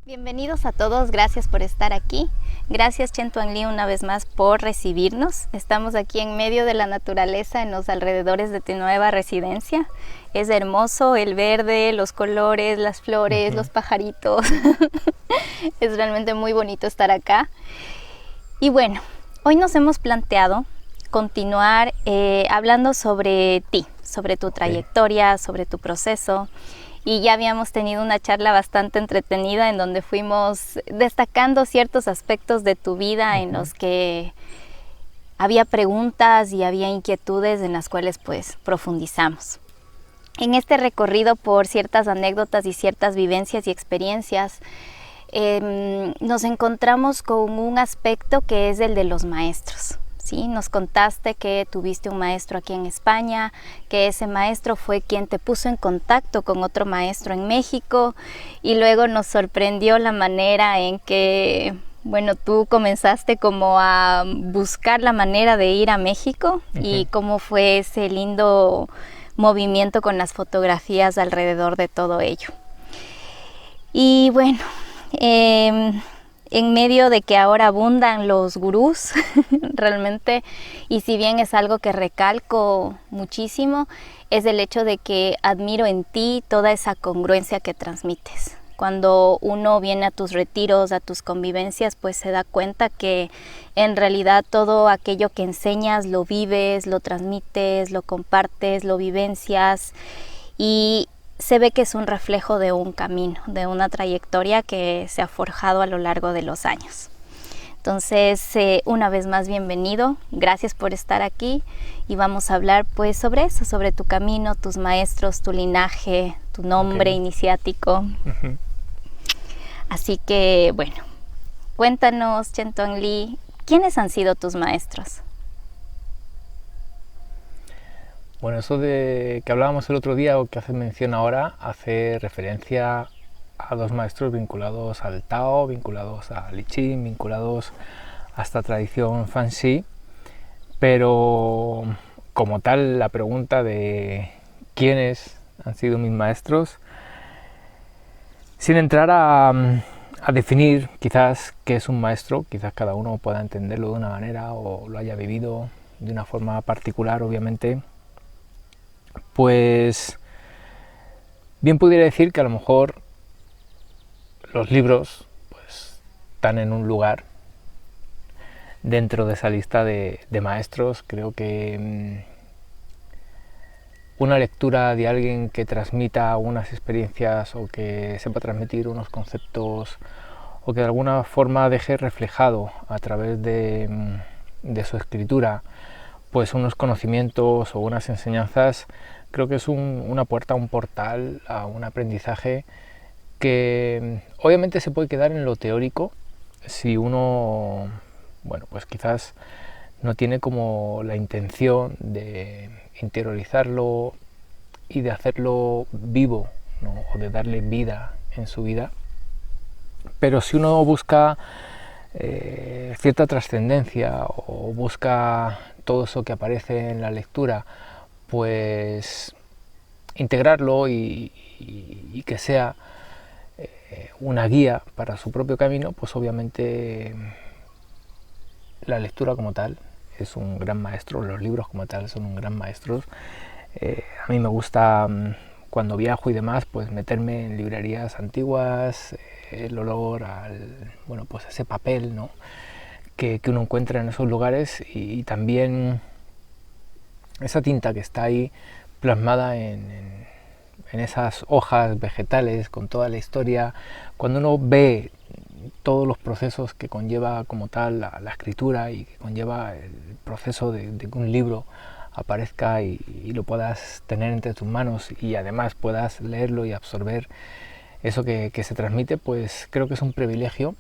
Bienvenidos a todos, gracias por estar aquí. Gracias Chen Tuan Le una vez más por recibirnos. Estamos aquí en medio de la naturaleza en los alrededores de tu nueva residencia. Es hermoso el verde, los colores, las flores, los pajaritos. Es realmente muy bonito estar acá. Y bueno, hoy nos hemos planteado continuar hablando sobre ti, sobre tu trayectoria, sobre tu proceso. Y ya habíamos tenido una charla bastante entretenida en donde fuimos destacando ciertos aspectos de tu vida en los que había preguntas y había inquietudes en las cuales pues profundizamos. En este recorrido por ciertas anécdotas y ciertas vivencias y experiencias nos encontramos con un aspecto que es el de los maestros. ¿Sí? Nos contaste que tuviste un maestro aquí en España, que ese maestro fue quien te puso en contacto con otro maestro en México y luego nos sorprendió la manera en que, bueno, tú comenzaste como a buscar la manera de ir a México y cómo fue ese lindo movimiento con las fotografías alrededor de todo ello. Y bueno, en medio de que ahora abundan los gurús, realmente, y si bien es algo que recalco muchísimo, es el hecho de que admiro en ti toda esa congruencia que transmites. Cuando uno viene a tus retiros, a tus convivencias, pues se da cuenta que en realidad todo aquello que enseñas lo vives, lo transmites, lo compartes, lo vivencias y se ve que es un reflejo de un camino, de una trayectoria que se ha forjado a lo largo de los años. Entonces, una vez más, bienvenido, gracias por estar aquí y vamos a hablar pues sobre eso, sobre tu camino, tus maestros, tu linaje, tu nombre iniciático. Así que, bueno, cuéntanos, Chen Tuan Le, ¿quiénes han sido tus maestros? Bueno, eso de que hablábamos el otro día o que hace mención ahora hace referencia a dos maestros vinculados al Tao, vinculados al I Ching, vinculados a esta tradición Fan Xi, pero como tal la pregunta de quiénes han sido mis maestros, sin entrar a definir quizás qué es un maestro, quizás cada uno pueda entenderlo de una manera o lo haya vivido de una forma particular, obviamente, pues bien pudiera decir que a lo mejor los libros pues están en un lugar dentro de esa lista de maestros. Creo que una lectura de alguien que transmita unas experiencias o que sepa transmitir unos conceptos o que de alguna forma deje reflejado a través de su escritura pues unos conocimientos o unas enseñanzas, creo que es una puerta, un portal a un aprendizaje que obviamente se puede quedar en lo teórico si uno, bueno, pues quizás no tiene como la intención de interiorizarlo y de hacerlo vivo, ¿no? O de darle vida en su vida. Pero si uno busca cierta trascendencia o busca todo eso que aparece en la lectura, pues integrarlo y que sea una guía para su propio camino, pues obviamente la lectura como tal es un gran maestro, los libros como tal son un gran maestro. A mí me gusta cuando viajo y demás, pues meterme en librerías antiguas, el olor al, bueno, pues ese papel, ¿no? que uno encuentra en esos lugares y también esa tinta que está ahí plasmada en esas hojas vegetales con toda la historia. Cuando uno ve todos los procesos que conlleva como tal la escritura y que conlleva el proceso de que un libro aparezca y lo puedas tener entre tus manos y además puedas leerlo y absorber eso que se transmite, pues creo que es un privilegio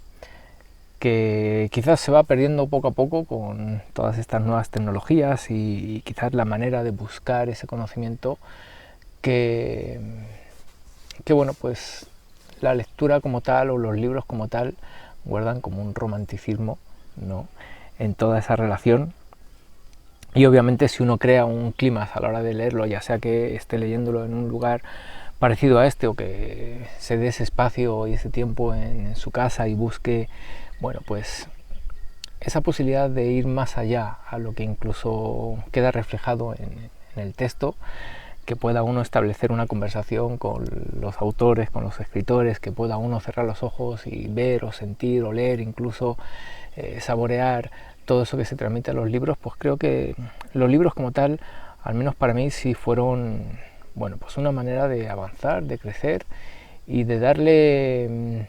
que quizás se va perdiendo poco a poco con todas estas nuevas tecnologías y quizás la manera de buscar ese conocimiento que bueno, pues la lectura como tal o los libros como tal guardan como un romanticismo, ¿no? En toda esa relación. Y obviamente si uno crea un clima a la hora de leerlo, ya sea que esté leyéndolo en un lugar parecido a este, o que se dé ese espacio y ese tiempo en su casa y busque, bueno, pues esa posibilidad de ir más allá a lo que incluso queda reflejado en el texto, que pueda uno establecer una conversación con los autores, con los escritores, que pueda uno cerrar los ojos y ver o sentir o leer, incluso saborear todo eso que se transmite en los libros. Pues creo que los libros como tal, al menos para mí, sí fueron, bueno, pues una manera de avanzar, de crecer y de darle,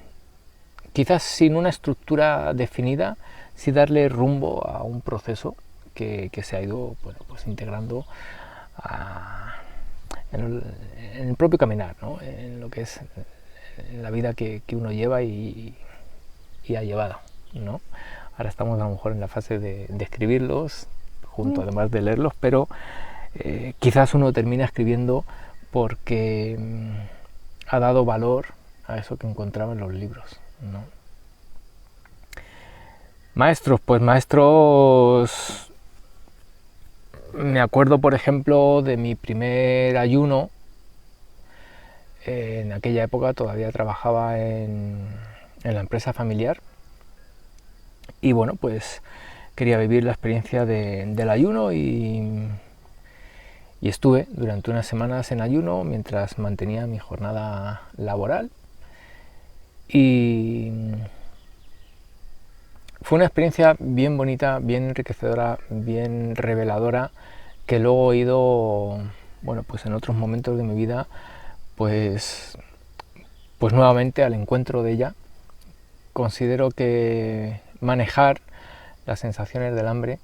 quizás sin una estructura definida, sí darle rumbo a un proceso que se ha ido, bueno, pues integrando en el propio caminar, ¿no? En lo que es en la vida que uno lleva y ha llevado, ¿no? Ahora estamos a lo mejor en la fase de escribirlos, junto además de leerlos, pero quizás uno termina escribiendo porque ha dado valor a eso que encontraba en los libros, ¿no? Maestros, pues maestros, me acuerdo por ejemplo de mi primer ayuno. En aquella época todavía trabajaba en la empresa familiar y bueno, pues quería vivir la experiencia del ayuno y estuve durante unas semanas en ayuno mientras mantenía mi jornada laboral y fue una experiencia bien bonita, bien enriquecedora, bien reveladora, que luego he ido, bueno, pues en otros momentos de mi vida, pues nuevamente al encuentro de ella. Considero que manejar las sensaciones del hambre,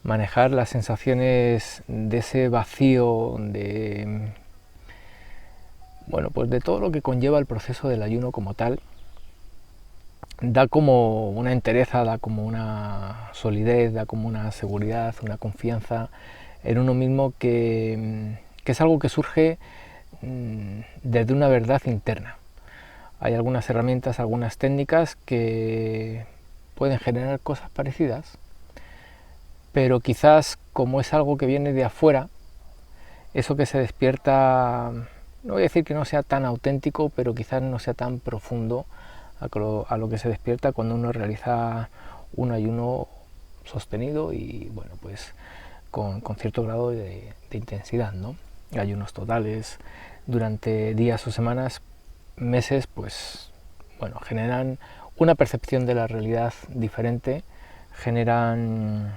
manejar las sensaciones de ese vacío, de, bueno, pues de todo lo que conlleva el proceso del ayuno como tal, da como una entereza, da como una solidez, da como una seguridad, una confianza en uno mismo que es algo que surge desde una verdad interna. Hay algunas herramientas, algunas técnicas que pueden generar cosas parecidas, pero quizás como es algo que viene de afuera, eso que se despierta, no voy a decir que no sea tan auténtico, pero quizás no sea tan profundo a lo que se despierta cuando uno realiza un ayuno sostenido y bueno, pues con cierto grado de intensidad, ¿no? Ayunos totales durante días o semanas, meses, pues bueno, generan una percepción de la realidad diferente, generan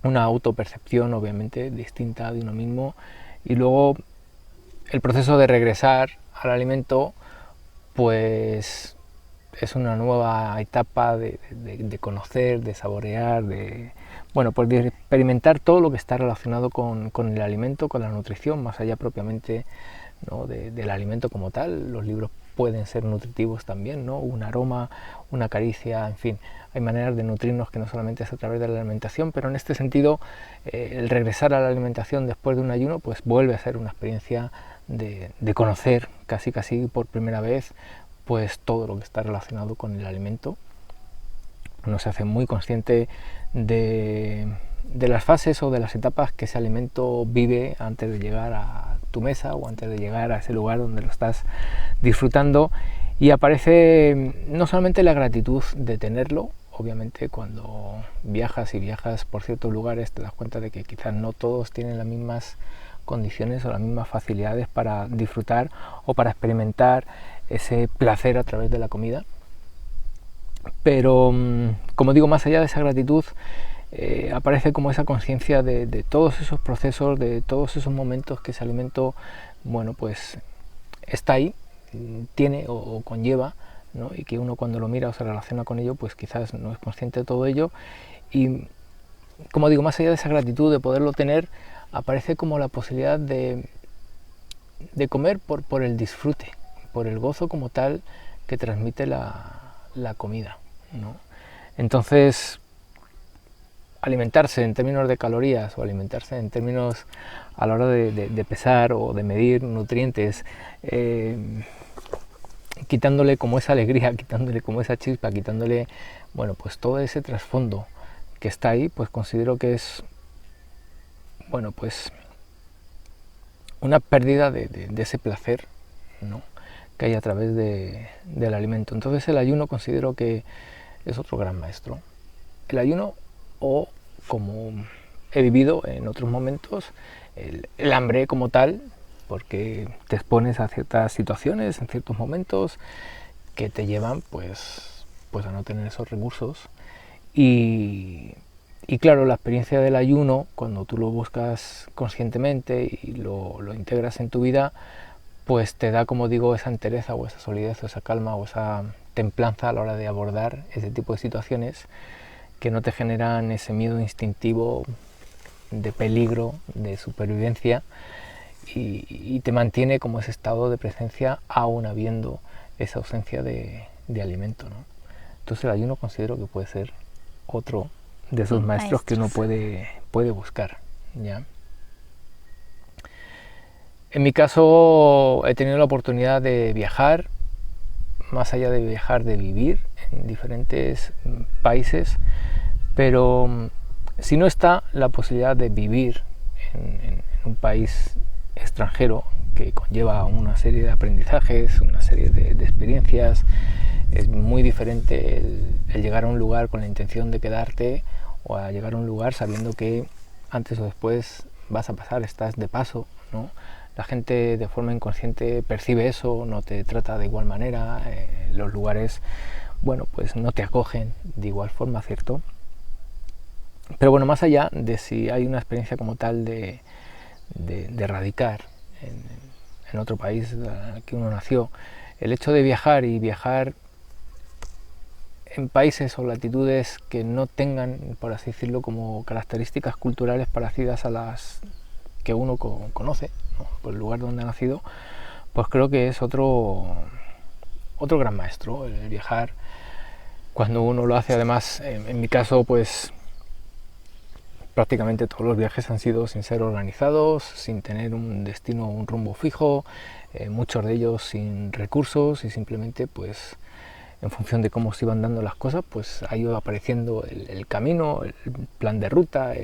una autopercepción obviamente distinta de uno mismo y luego el proceso de regresar al alimento pues es una nueva etapa de conocer, de saborear, de, bueno, pues de experimentar todo lo que está relacionado con el alimento, con la nutrición, más allá propiamente, ¿no? del alimento como tal. Los libros pueden ser nutritivos también, ¿no? Un aroma, una caricia, en fin, hay maneras de nutrirnos que no solamente es a través de la alimentación, pero en este sentido el regresar a la alimentación después de un ayuno pues vuelve a ser una experiencia de conocer casi por primera vez pues todo lo que está relacionado con el alimento. Uno se hace muy consciente de las fases o de las etapas que ese alimento vive antes de llegar a tu mesa o antes de llegar a ese lugar donde lo estás disfrutando, y aparece no solamente la gratitud de tenerlo, obviamente cuando viajas por ciertos lugares te das cuenta de que quizás no todos tienen las mismas condiciones o las mismas facilidades para disfrutar o para experimentar ese placer a través de la comida, pero como digo, más allá de esa gratitud aparece como esa conciencia de todos esos procesos, de todos esos momentos que ese alimento, bueno, pues está ahí, tiene o conlleva, ¿no? Y que uno cuando lo mira o se relaciona con ello pues quizás no es consciente de todo ello, y como digo, más allá de esa gratitud de poderlo tener, aparece como la posibilidad de comer por el disfrute, por el gozo como tal que transmite la comida, ¿no? Entonces, alimentarse en términos de calorías o alimentarse en términos a la hora de pesar o de medir nutrientes, quitándole como esa alegría, quitándole como esa chispa, quitándole, bueno, pues todo ese trasfondo que está ahí, pues considero que es, bueno, pues una pérdida de ese placer ¿no?, que hay a través del alimento. Entonces el ayuno considero que es otro gran maestro. El ayuno, o como he vivido en otros momentos, el hambre como tal, porque te expones a ciertas situaciones en ciertos momentos que te llevan pues a no tener esos recursos. Y claro, la experiencia del ayuno, cuando tú lo buscas conscientemente y lo integras en tu vida, pues te da, como digo, esa entereza o esa solidez o esa calma o esa templanza a la hora de abordar ese tipo de situaciones, que no te generan ese miedo instintivo de peligro, de supervivencia, y te mantiene como ese estado de presencia aún habiendo esa ausencia de alimento, ¿no? Entonces el ayuno considero que puede ser otro de esos maestros que uno puede buscar, ¿ya? En mi caso he tenido la oportunidad de viajar, más allá de viajar, de vivir en diferentes países, pero si no está la posibilidad de vivir en un país extranjero que conlleva una serie de aprendizajes, una serie de experiencias, es muy diferente el llegar a un lugar con la intención de quedarte, o a llegar a un lugar sabiendo que antes o después vas a pasar, estás de paso, ¿no? La gente de forma inconsciente percibe eso, no te trata de igual manera, los lugares, bueno, pues no te acogen de igual forma, ¿cierto? Pero bueno, más allá de si hay una experiencia como tal de radicar en otro país en el que uno nació, el hecho de viajar y viajar en países o latitudes que no tengan, por así decirlo, como características culturales parecidas a las que uno conoce, ¿no?, por el lugar donde ha nacido, pues creo que es otro gran maestro el viajar, cuando uno lo hace. Además, en mi caso, pues prácticamente todos los viajes han sido sin ser organizados, sin tener un destino, un rumbo fijo, muchos de ellos sin recursos, y simplemente pues en función de cómo se iban dando las cosas, pues ha ido apareciendo el camino, el plan de ruta,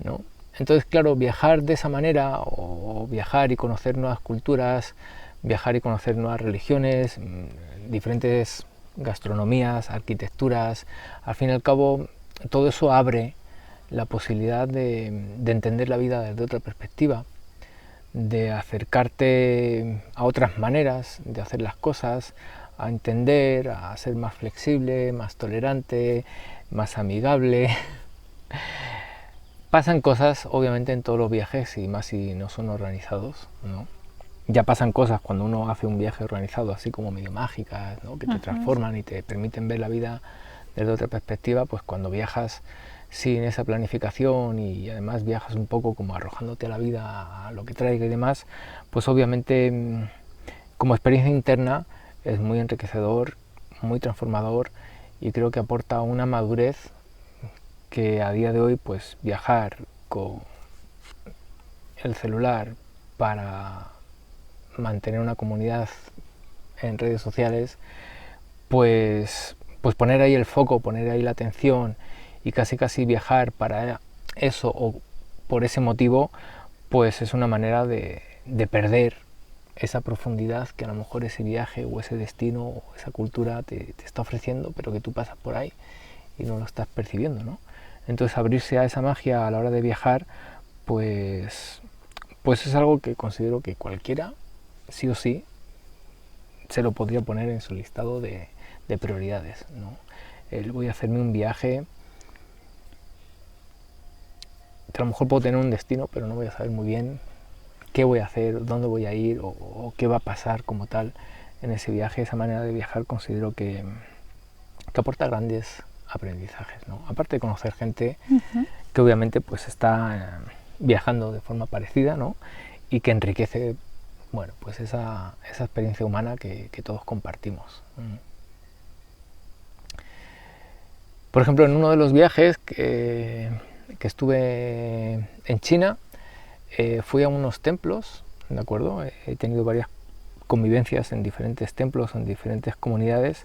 ¿no? Entonces, claro, viajar de esa manera, o viajar y conocer nuevas culturas, viajar y conocer nuevas religiones, diferentes gastronomías, arquitecturas, al fin y al cabo todo eso abre la posibilidad de entender la vida desde otra perspectiva, de acercarte a otras maneras de hacer las cosas, a entender, a ser más flexible, más tolerante, más amigable. Pasan cosas, obviamente, en todos los viajes, y más si no son organizados, ¿no? Ya pasan cosas cuando uno hace un viaje organizado, así como medio mágicas, ¿no?, que te transforman y te permiten ver la vida desde otra perspectiva. Pues cuando viajas sin esa planificación, y además viajas un poco como arrojándote a la vida, a lo que traiga y demás, pues obviamente como experiencia interna es muy enriquecedor, muy transformador, y creo que aporta una madurez que a día de hoy, pues viajar con el celular para mantener una comunidad en redes sociales, pues poner ahí el foco, poner ahí la atención, y casi viajar para eso o por ese motivo, pues es una manera de perder esa profundidad que a lo mejor ese viaje o ese destino o esa cultura te está ofreciendo, pero que tú pasas por ahí y no lo estás percibiendo, ¿no? Entonces, abrirse a esa magia a la hora de viajar, pues es algo que considero que cualquiera, sí o sí, se lo podría poner en su listado de prioridades, ¿no? Voy a hacerme un viaje que a lo mejor puedo tener un destino, pero no voy a saber muy bien qué voy a hacer, dónde voy a ir, o qué va a pasar como tal en ese viaje. Esa manera de viajar considero que aporta grandes aprendizajes, ¿no? Aparte de conocer gente que obviamente pues está viajando de forma parecida, ¿no?, y que enriquece, bueno, pues esa experiencia humana que todos compartimos. Por ejemplo, en uno de los viajes que estuve en China, fui a unos templos, ¿de acuerdo? He tenido varias convivencias en diferentes templos, en diferentes comunidades,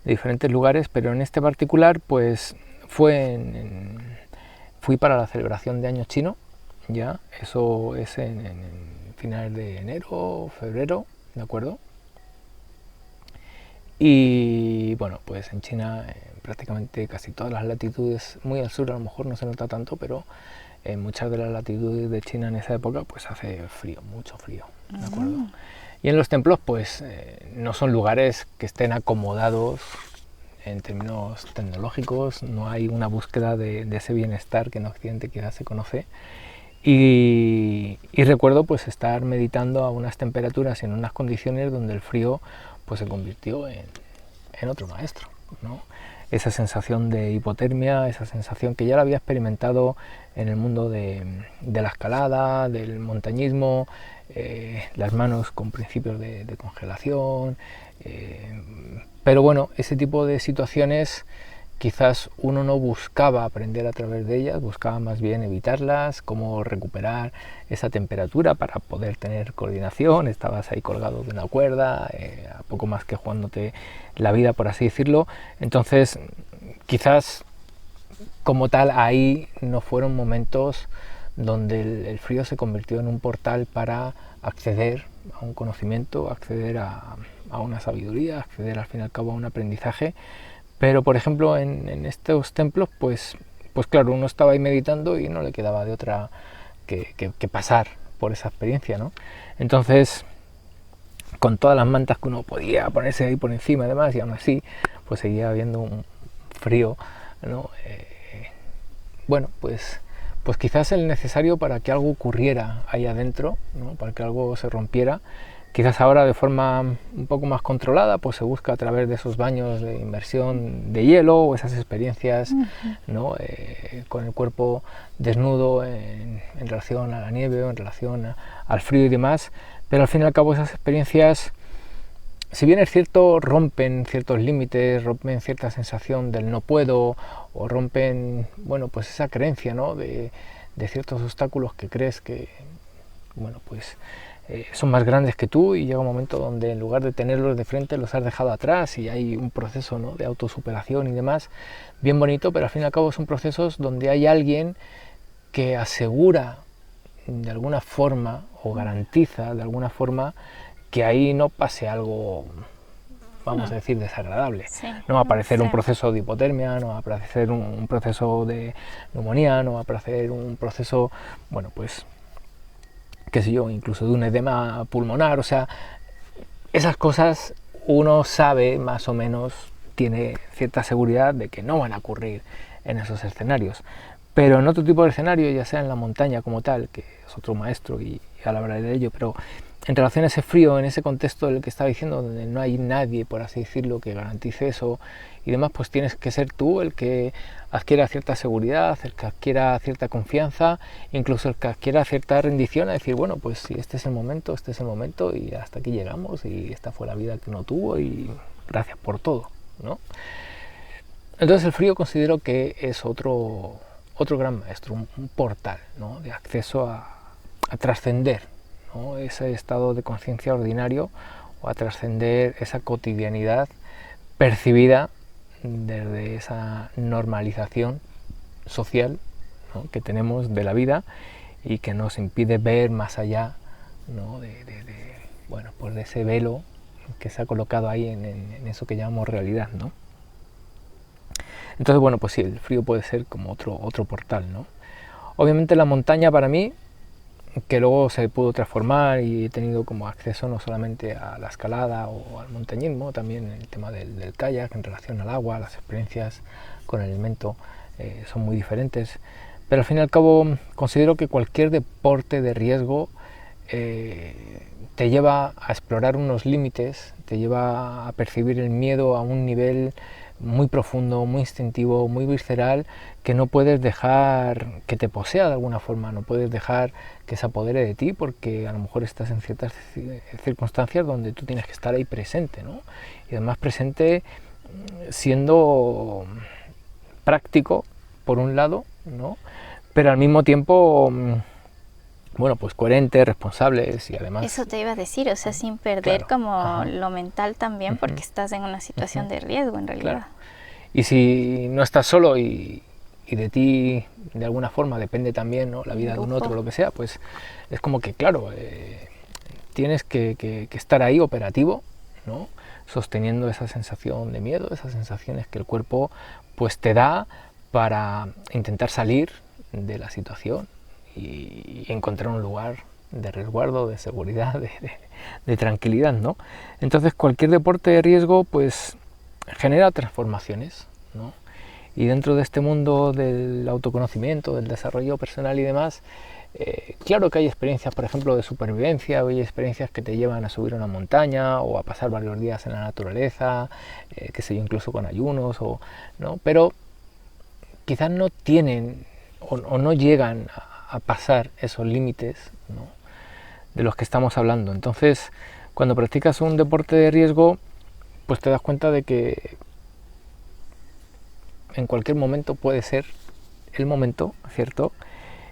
de diferentes lugares, pero en este particular, pues fui para la celebración de Año Chino, ya, eso es en finales de enero, febrero, ¿de acuerdo? Y bueno, pues en China prácticamente casi todas las latitudes, muy al sur a lo mejor no se nota tanto, pero en muchas de las latitudes de China en esa época pues hace frío, mucho frío, ¿de acuerdo? Y en los templos pues no son lugares que estén acomodados en términos tecnológicos, no hay una búsqueda de ese bienestar que en Occidente quizás se conoce. Y recuerdo pues estar meditando a unas temperaturas y en unas condiciones donde el frío pues se convirtió en otro maestro, ¿no? Esa sensación de hipotermia, esa sensación que ya la había experimentado en el mundo de la escalada, del montañismo, las manos con principios de congelación, pero bueno, ese tipo de situaciones quizás uno no buscaba aprender a través de ellas, buscaba más bien evitarlas, cómo recuperar esa temperatura para poder tener coordinación. Estabas ahí colgado de una cuerda, a poco más que jugándote la vida, por así decirlo. Entonces, quizás como tal, ahí no fueron momentos donde el frío se convirtió en un portal para acceder a un conocimiento, acceder a una sabiduría, acceder al fin y al cabo a un aprendizaje. Pero, por ejemplo, en estos templos, pues claro, uno estaba ahí meditando y no le quedaba de otra que pasar por esa experiencia, ¿no? Entonces, con todas las mantas que uno podía ponerse ahí por encima, además, y aún así, pues seguía habiendo un frío, ¿no? Bueno, pues quizás el necesario para que algo ocurriera ahí adentro, ¿no? Para que algo se rompiera. Quizás ahora de forma un poco más controlada, pues se busca a través de esos baños de inmersión de hielo o esas experiencias, ¿no? Con el cuerpo desnudo en relación a la nieve o en relación al frío y demás, pero al fin y al cabo esas experiencias, si bien es cierto, rompen ciertos límites, rompen cierta sensación del no puedo, o rompen, bueno, pues esa creencia, ¿no? de ciertos obstáculos que crees que, bueno, pues son más grandes que tú, y llega un momento donde en lugar de tenerlos de frente los has dejado atrás y hay un proceso, ¿no? de autosuperación y demás, bien bonito, pero al fin y al cabo son procesos donde hay alguien que asegura de alguna forma o garantiza de alguna forma que ahí no pase algo, vamos a decir, desagradable. Sí, no va a aparecer un proceso de hipotermia, no va a aparecer un proceso de neumonía, no va a aparecer un proceso, bueno, pues qué sé yo, incluso de un edema pulmonar. O sea, esas cosas uno sabe más o menos, tiene cierta seguridad de que no van a ocurrir en esos escenarios. Pero en otro tipo de escenario, ya sea en la montaña como tal, que es otro maestro y ahora hablaré de ello, pero en relación a ese frío, en ese contexto del que estaba diciendo, donde no hay nadie, por así decirlo, que garantice eso y demás, pues tienes que ser tú el que adquiera cierta seguridad, el que adquiera cierta confianza, incluso el que adquiera cierta rendición a decir, bueno, pues si este es el momento y hasta aquí llegamos y esta fue la vida que uno tuvo y gracias por todo, ¿no? Entonces el frío considero que es otro gran maestro, un portal, ¿no? de acceso a trascender, ¿no? ese estado de conciencia ordinario, o a trascender esa cotidianidad percibida desde esa normalización social, ¿no? que tenemos de la vida y que nos impide ver más allá, ¿no? bueno, pues de ese velo que se ha colocado ahí en eso que llamamos realidad, ¿no? Entonces, bueno, pues sí, el frío puede ser como otro portal, ¿no? Obviamente la montaña para mí, que luego se pudo transformar y he tenido como acceso no solamente a la escalada o al montañismo, también el tema del kayak en relación al agua, las experiencias con el elemento son muy diferentes, pero al fin y al cabo considero que cualquier deporte de riesgo te lleva a explorar unos límites, te lleva a percibir el miedo a un nivel muy profundo, muy instintivo, muy visceral, que no puedes dejar que te posea de alguna forma, no puedes dejar que se apodere de ti, porque a lo mejor estás en ciertas circunstancias donde tú tienes que estar ahí presente, ¿no? Y además presente siendo práctico, por un lado, ¿no? Pero al mismo tiempo, bueno, pues coherentes, responsables y además... Eso te iba a decir, o sea, sin perder como lo mental también, porque estás en una situación de riesgo en realidad. Claro. Y si no estás solo y de ti de alguna forma depende también, ¿no? la vida de un otro, lo que sea, pues es como que, claro, tienes que estar ahí operativo, ¿no? Sosteniendo esa sensación de miedo, esas sensaciones que el cuerpo pues te da para intentar salir de la situación y encontrar un lugar de resguardo, de seguridad, de tranquilidad, ¿no? Entonces cualquier deporte de riesgo pues genera transformaciones, ¿no? Y dentro de este mundo del autoconocimiento, del desarrollo personal y demás, claro que hay experiencias, por ejemplo, de supervivencia, o hay experiencias que te llevan a subir una montaña o a pasar varios días en la naturaleza, qué sé yo, incluso con ayunos, ¿no? Pero quizás no tienen o no llegan a pasar esos límites, ¿no?, de los que estamos hablando. Entonces, cuando practicas un deporte de riesgo, pues te das cuenta de que en cualquier momento puede ser el momento, ¿cierto?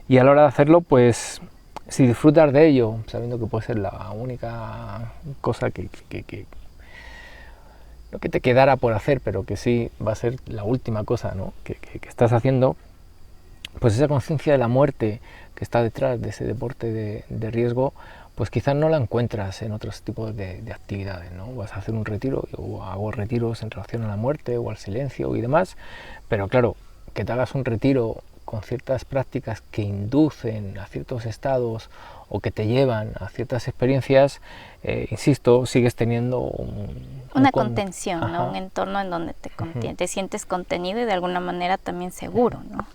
Y a la hora de hacerlo, pues si disfrutas de ello, sabiendo que puede ser la única cosa no que te quedara por hacer, pero que sí va a ser la última cosa, ¿no?, que estás haciendo, pues esa conciencia de la muerte que está detrás de ese deporte de riesgo, pues quizás no la encuentras en otros tipos de actividades, ¿no? Vas a hacer un retiro, yo hago retiros en relación a la muerte o al silencio y demás, pero claro, que te hagas un retiro con ciertas prácticas que inducen a ciertos estados o que te llevan a ciertas experiencias, insisto, sigues teniendo una contención, ¿no? Un entorno en donde te sientes contenido y de alguna manera también seguro, ¿no?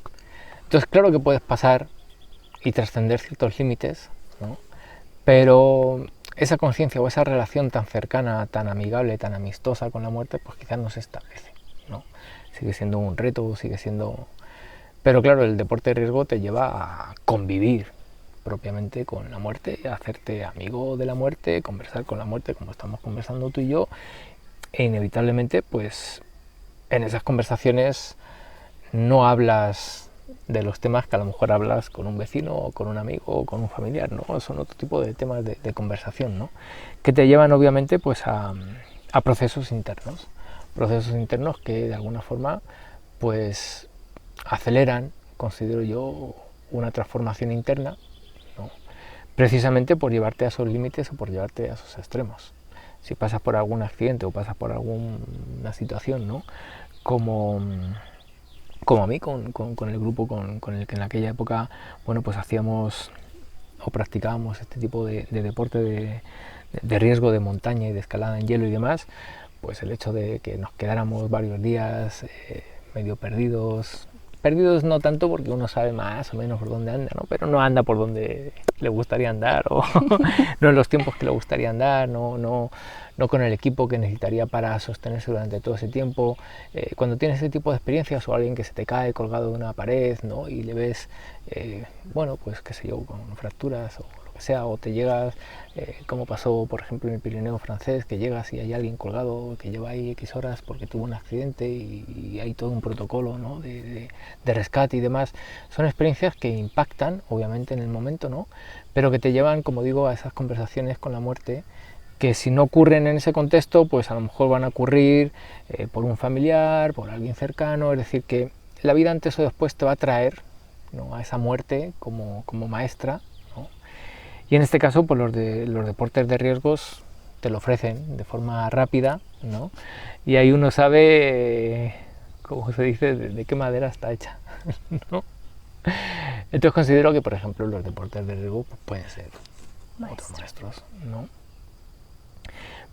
Entonces, claro que puedes pasar y trascender ciertos límites, ¿no? Pero esa conciencia o esa relación tan cercana, tan amigable, tan amistosa con la muerte, pues quizás no se establece, ¿no? Sigue siendo un reto, sigue siendo... Pero claro, el deporte de riesgo te lleva a convivir propiamente con la muerte, a hacerte amigo de la muerte, conversar con la muerte como estamos conversando tú y yo, e inevitablemente, pues en esas conversaciones no hablas de los temas que a lo mejor hablas con un vecino o con un amigo o con un familiar, ¿no? Son otro tipo de temas de conversación, ¿no?, que te llevan obviamente pues a procesos internos que de alguna forma pues aceleran, considero yo, una transformación interna, ¿no?, precisamente por llevarte a esos límites o por llevarte a esos extremos. Si pasas por algún accidente o pasas por alguna situación, ¿no?, como a mí, con el grupo con el que en aquella época, bueno, pues hacíamos o practicábamos este tipo de deporte de riesgo de montaña y de escalada en hielo y demás, pues el hecho de que nos quedáramos varios días medio perdidos no tanto porque uno sabe más o menos por dónde anda, ¿no?, pero no anda por donde le gustaría andar o no en los tiempos que le gustaría andar, no con el equipo que necesitaría para sostenerse durante todo ese tiempo. Cuando tienes ese tipo de experiencias o alguien que se te cae colgado de una pared, ¿no?, y le ves, bueno, pues qué sé yo, con fracturas o lo que sea, o te llegas, como pasó por ejemplo en el Pirineo francés, que llegas y hay alguien colgado que lleva ahí X horas porque tuvo un accidente y hay todo un protocolo, ¿no?, de rescate y demás. Son experiencias que impactan obviamente en el momento, ¿no?, pero que te llevan, como digo, a esas conversaciones con la muerte, que si no ocurren en ese contexto, pues a lo mejor van a ocurrir por un familiar, por alguien cercano. Es decir, que la vida antes o después te va a traer, ¿no?, a esa muerte como maestra, ¿no? Y en este caso, pues los deportes de riesgos te lo ofrecen de forma rápida, ¿no?, y ahí uno sabe, como se dice, de qué madera está hecha, ¿no? Entonces considero que, por ejemplo, los deportes de riesgo pues, pueden ser otros maestros, ¿no?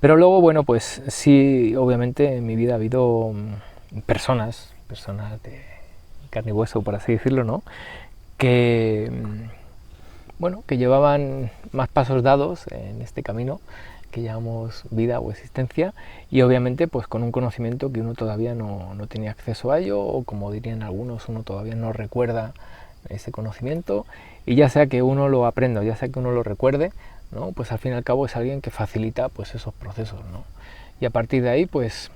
Pero luego, bueno, pues sí, obviamente en mi vida ha habido personas de carne y hueso, por así decirlo, ¿no?, que, bueno, que llevaban más pasos dados en este camino que llamamos vida o existencia, y obviamente pues con un conocimiento que uno todavía no tenía acceso a ello, o como dirían algunos, uno todavía no recuerda ese conocimiento, y ya sea que uno lo aprenda o ya sea que uno lo recuerde, ¿no?, pues al fin y al cabo es alguien que facilita pues esos procesos, ¿no? Y a partir de ahí pues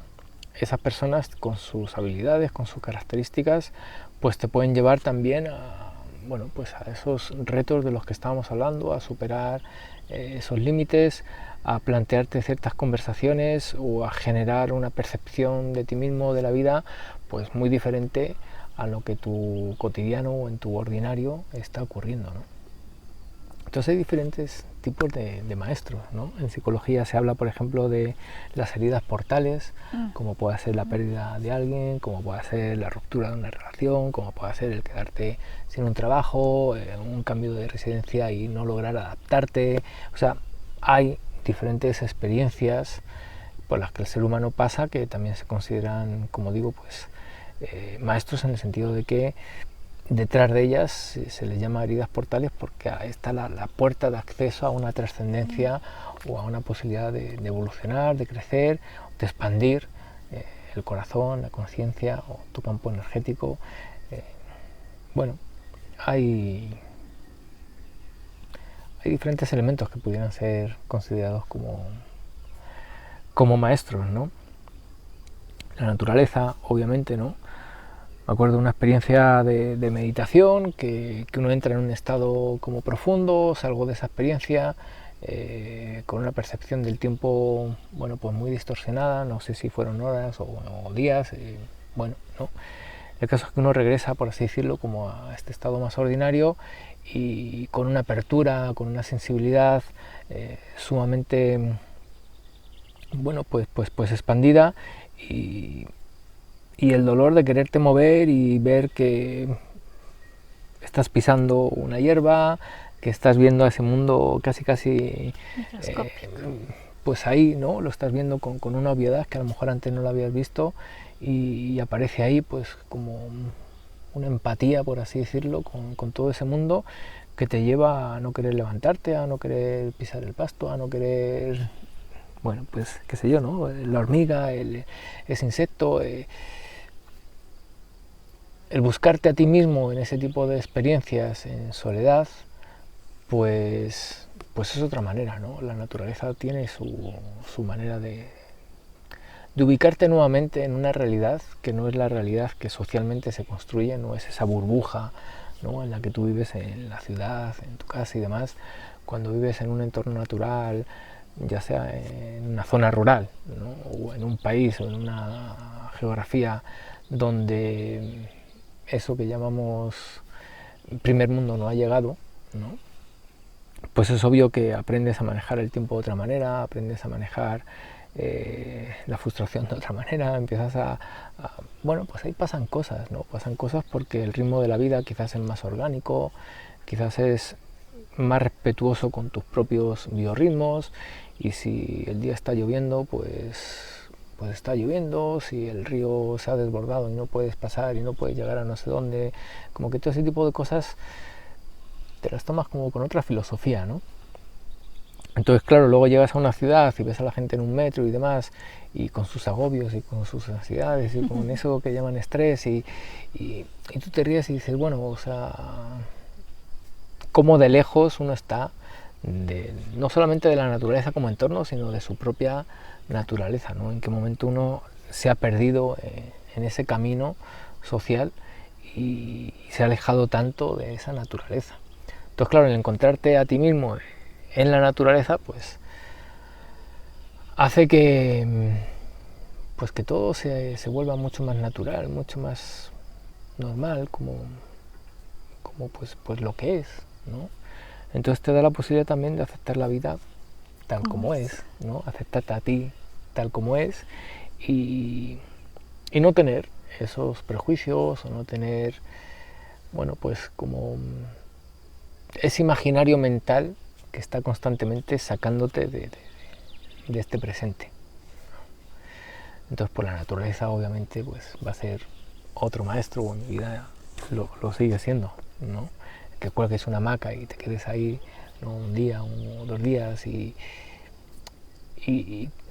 esas personas con sus habilidades, con sus características, pues te pueden llevar también a, bueno, pues a esos retos de los que estábamos hablando, a superar esos límites, a plantearte ciertas conversaciones o a generar una percepción de ti mismo, de la vida, pues muy diferente a lo que tu cotidiano o en tu ordinario está ocurriendo, ¿no? Entonces hay diferentes tipos de maestros, ¿no? En psicología se habla, por ejemplo, de las heridas portales, como puede ser la pérdida de alguien, como puede ser la ruptura de una relación, como puede ser el quedarte sin un trabajo, un cambio de residencia y no lograr adaptarte. O sea, hay diferentes experiencias por las que el ser humano pasa que también se consideran, como digo, pues maestros, en el sentido de que detrás de ellas se les llama heridas portales porque ahí está la puerta de acceso a una trascendencia o a una posibilidad de evolucionar, de crecer, de expandir el corazón, la conciencia o tu campo energético. Bueno, hay diferentes elementos que pudieran ser considerados como maestros, ¿no? La naturaleza, obviamente, ¿no? Me acuerdo de una experiencia de meditación, que uno entra en un estado como profundo, salgo de esa experiencia con una percepción del tiempo, bueno, pues muy distorsionada, no sé si fueron horas o días, bueno, ¿no? El caso es que uno regresa, por así decirlo, como a este estado más ordinario y con una apertura, con una sensibilidad sumamente, bueno, pues expandida, y el dolor de quererte mover y ver que estás pisando una hierba, que estás viendo a ese mundo casi pues ahí, ¿no? Lo estás viendo con una obviedad que a lo mejor antes no lo habías visto, y aparece ahí pues como una empatía, por así decirlo, con todo ese mundo, que te lleva a no querer levantarte, a no querer pisar el pasto, a no querer, bueno, pues qué sé yo, ¿no? La hormiga, ese insecto, el buscarte a ti mismo en ese tipo de experiencias en soledad, pues es otra manera, ¿no? La naturaleza tiene su manera de ubicarte nuevamente en una realidad que no es la realidad que socialmente se construye, no es esa burbuja, ¿no?, en la que tú vives en la ciudad, en tu casa y demás. Cuando vives en un entorno natural, ya sea en una zona rural, ¿no?, o en un país o en una geografía donde eso que llamamos primer mundo no ha llegado, ¿no?, pues es obvio que aprendes a manejar el tiempo de otra manera, aprendes a manejar la frustración de otra manera, empiezas bueno, pues ahí pasan cosas, ¿no? Pasan cosas porque el ritmo de la vida quizás es más orgánico, quizás es más respetuoso con tus propios biorritmos, y si el día está lloviendo, pues está lloviendo. Si el río se ha desbordado y no puedes pasar y no puedes llegar a no sé dónde, como que todo ese tipo de cosas te las tomas como con otra filosofía, ¿no? Entonces, claro, luego llegas a una ciudad y ves a la gente en un metro y demás, y con sus agobios y con sus ansiedades y con eso que llaman estrés, y tú te ríes y dices, bueno, o sea, cómo de lejos uno está no solamente de la naturaleza como entorno, sino de su propia naturaleza, ¿no? En qué momento uno se ha perdido en ese camino social y se ha alejado tanto de esa naturaleza. Entonces, claro, el encontrarte a ti mismo en la naturaleza, pues hace que todo se vuelva mucho más natural, mucho más normal, como pues lo que es, ¿no? Entonces te da la posibilidad también de aceptar la vida tal como es, ¿no? Aceptarte a ti tal como es, y no tener esos prejuicios, o no tener, bueno, pues como ese imaginario mental que está constantemente sacándote de este presente. Entonces, pues la naturaleza obviamente pues va a ser otro maestro, o en mi vida lo sigue siendo, ¿no? Que cuelgues una hamaca y te quedes ahí, ¿no?, un día o 2 días y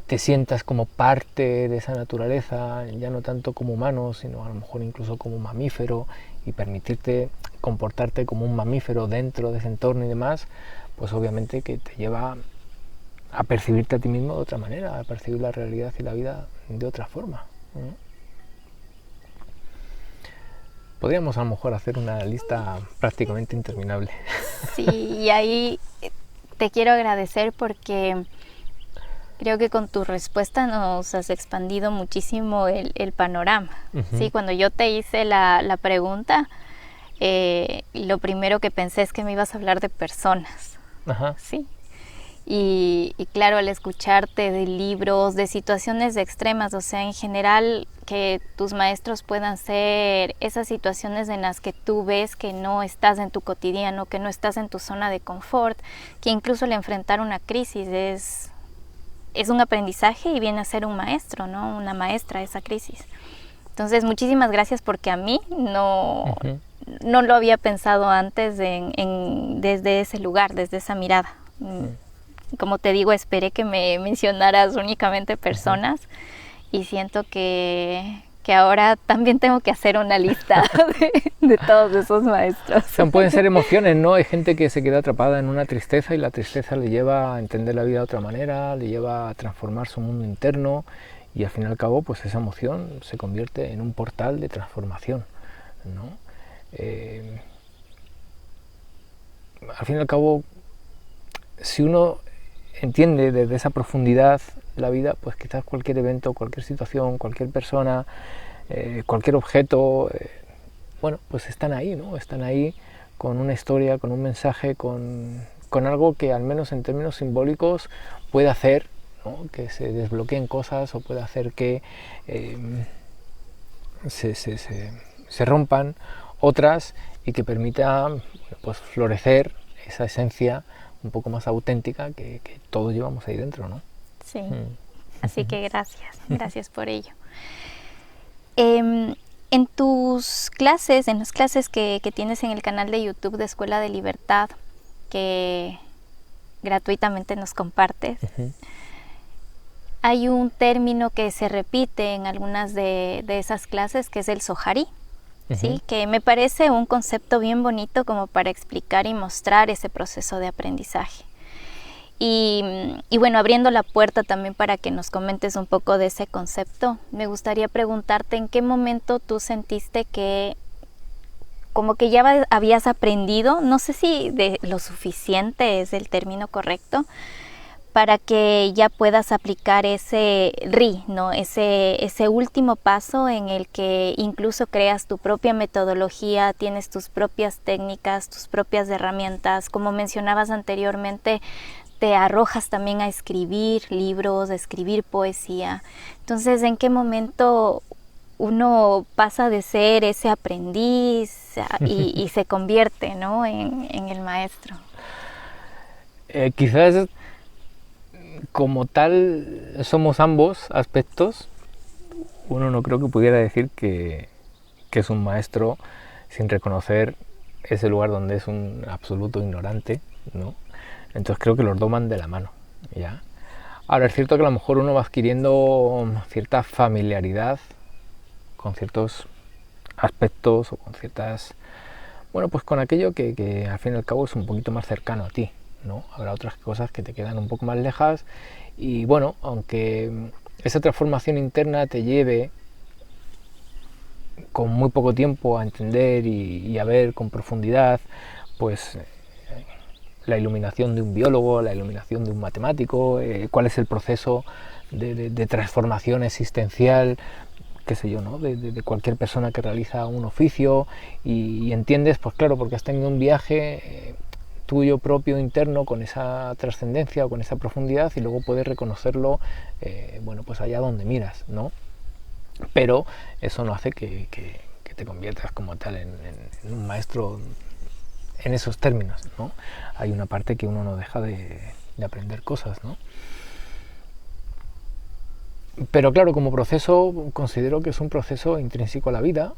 te sientas como parte de esa naturaleza, ya no tanto como humano, sino a lo mejor incluso como mamífero, y permitirte comportarte como un mamífero dentro de ese entorno y demás, pues obviamente que te lleva a percibirte a ti mismo de otra manera, a percibir la realidad y la vida de otra forma, ¿no? Podríamos a lo mejor hacer una lista prácticamente interminable. Sí, y ahí te quiero agradecer porque creo que con tu respuesta nos has expandido muchísimo el panorama. Sí, cuando yo te hice la pregunta, lo primero que pensé es que me ibas a hablar de personas, Ajá. Sí. Y claro, al escucharte de libros, de situaciones extremas, o sea, en general, que tus maestros puedan ser esas situaciones en las que tú ves que no estás en tu cotidiano, que no estás en tu zona de confort, que incluso al enfrentar una crisis es un aprendizaje y viene a ser un maestro, ¿no? Una maestra esa crisis. Entonces, muchísimas gracias porque a mí no lo había pensado antes desde ese lugar, desde esa mirada. Como te digo, esperé que me mencionaras únicamente personas y siento que ahora también tengo que hacer una lista de todos esos maestros. O sea, pueden ser emociones, ¿no? Hay gente que se queda atrapada en una tristeza y la tristeza le lleva a entender la vida de otra manera, le lleva a transformar su mundo interno y al fin y al cabo, pues esa emoción se convierte en un portal de transformación, ¿no? Al fin y al cabo, si uno entiende desde esa profundidad la vida, pues quizás cualquier evento, cualquier situación, cualquier persona, cualquier objeto, bueno, pues están ahí, ¿no? Están ahí con una historia, con un mensaje, con algo que al menos en términos simbólicos puede hacer, ¿no? Que se desbloqueen cosas o puede hacer que se rompan otras y que permita, pues, florecer esa esencia un poco más auténtica que todos llevamos ahí dentro, ¿no? Sí, así que gracias por ello. En tus clases, en las clases que tienes en el canal de YouTube de Escuela de Libertad, que gratuitamente nos compartes, hay un término que se repite en algunas de esas clases, que es el soharí. ¿Sí? Que me parece un concepto bien bonito como para explicar y mostrar ese proceso de aprendizaje. Y bueno, abriendo la puerta también para que nos comentes un poco de ese concepto, me gustaría preguntarte en qué momento tú sentiste que como que ya habías aprendido, no sé si de lo suficiente es el término correcto, para que ya puedas aplicar ese RI, ¿no? Ese último paso en el que incluso creas tu propia metodología, tienes tus propias técnicas, tus propias herramientas. Como mencionabas anteriormente, te arrojas también a escribir libros, a escribir poesía. Entonces, ¿en qué momento uno pasa de ser ese aprendiz y se convierte, ¿no? en el maestro? Quizás como tal somos ambos aspectos. Uno no creo que pudiera decir que es un maestro sin reconocer ese lugar donde es un absoluto ignorante, ¿no? Entonces creo que los dos van de la mano, ¿ya? Ahora es cierto que a lo mejor uno va adquiriendo cierta familiaridad con ciertos aspectos o con ciertas, bueno, pues con aquello que al fin y al cabo es un poquito más cercano a ti, ¿no? Habrá otras cosas que te quedan un poco más lejas y bueno, aunque esa transformación interna te lleve con muy poco tiempo a entender y a ver con profundidad, pues la iluminación de un biólogo, la iluminación de un matemático, cuál es el proceso de transformación existencial, qué sé yo, ¿no? de cualquier persona que realiza un oficio y entiendes, pues claro, porque has tenido un viaje tuyo propio interno con esa trascendencia o con esa profundidad y luego puedes reconocerlo, bueno, pues allá donde miras, ¿no? Pero eso no hace que te conviertas como tal en un maestro en esos términos, ¿no? Hay una parte que uno no deja de aprender cosas, ¿no? Pero claro, como proceso considero que es un proceso intrínseco a la vida.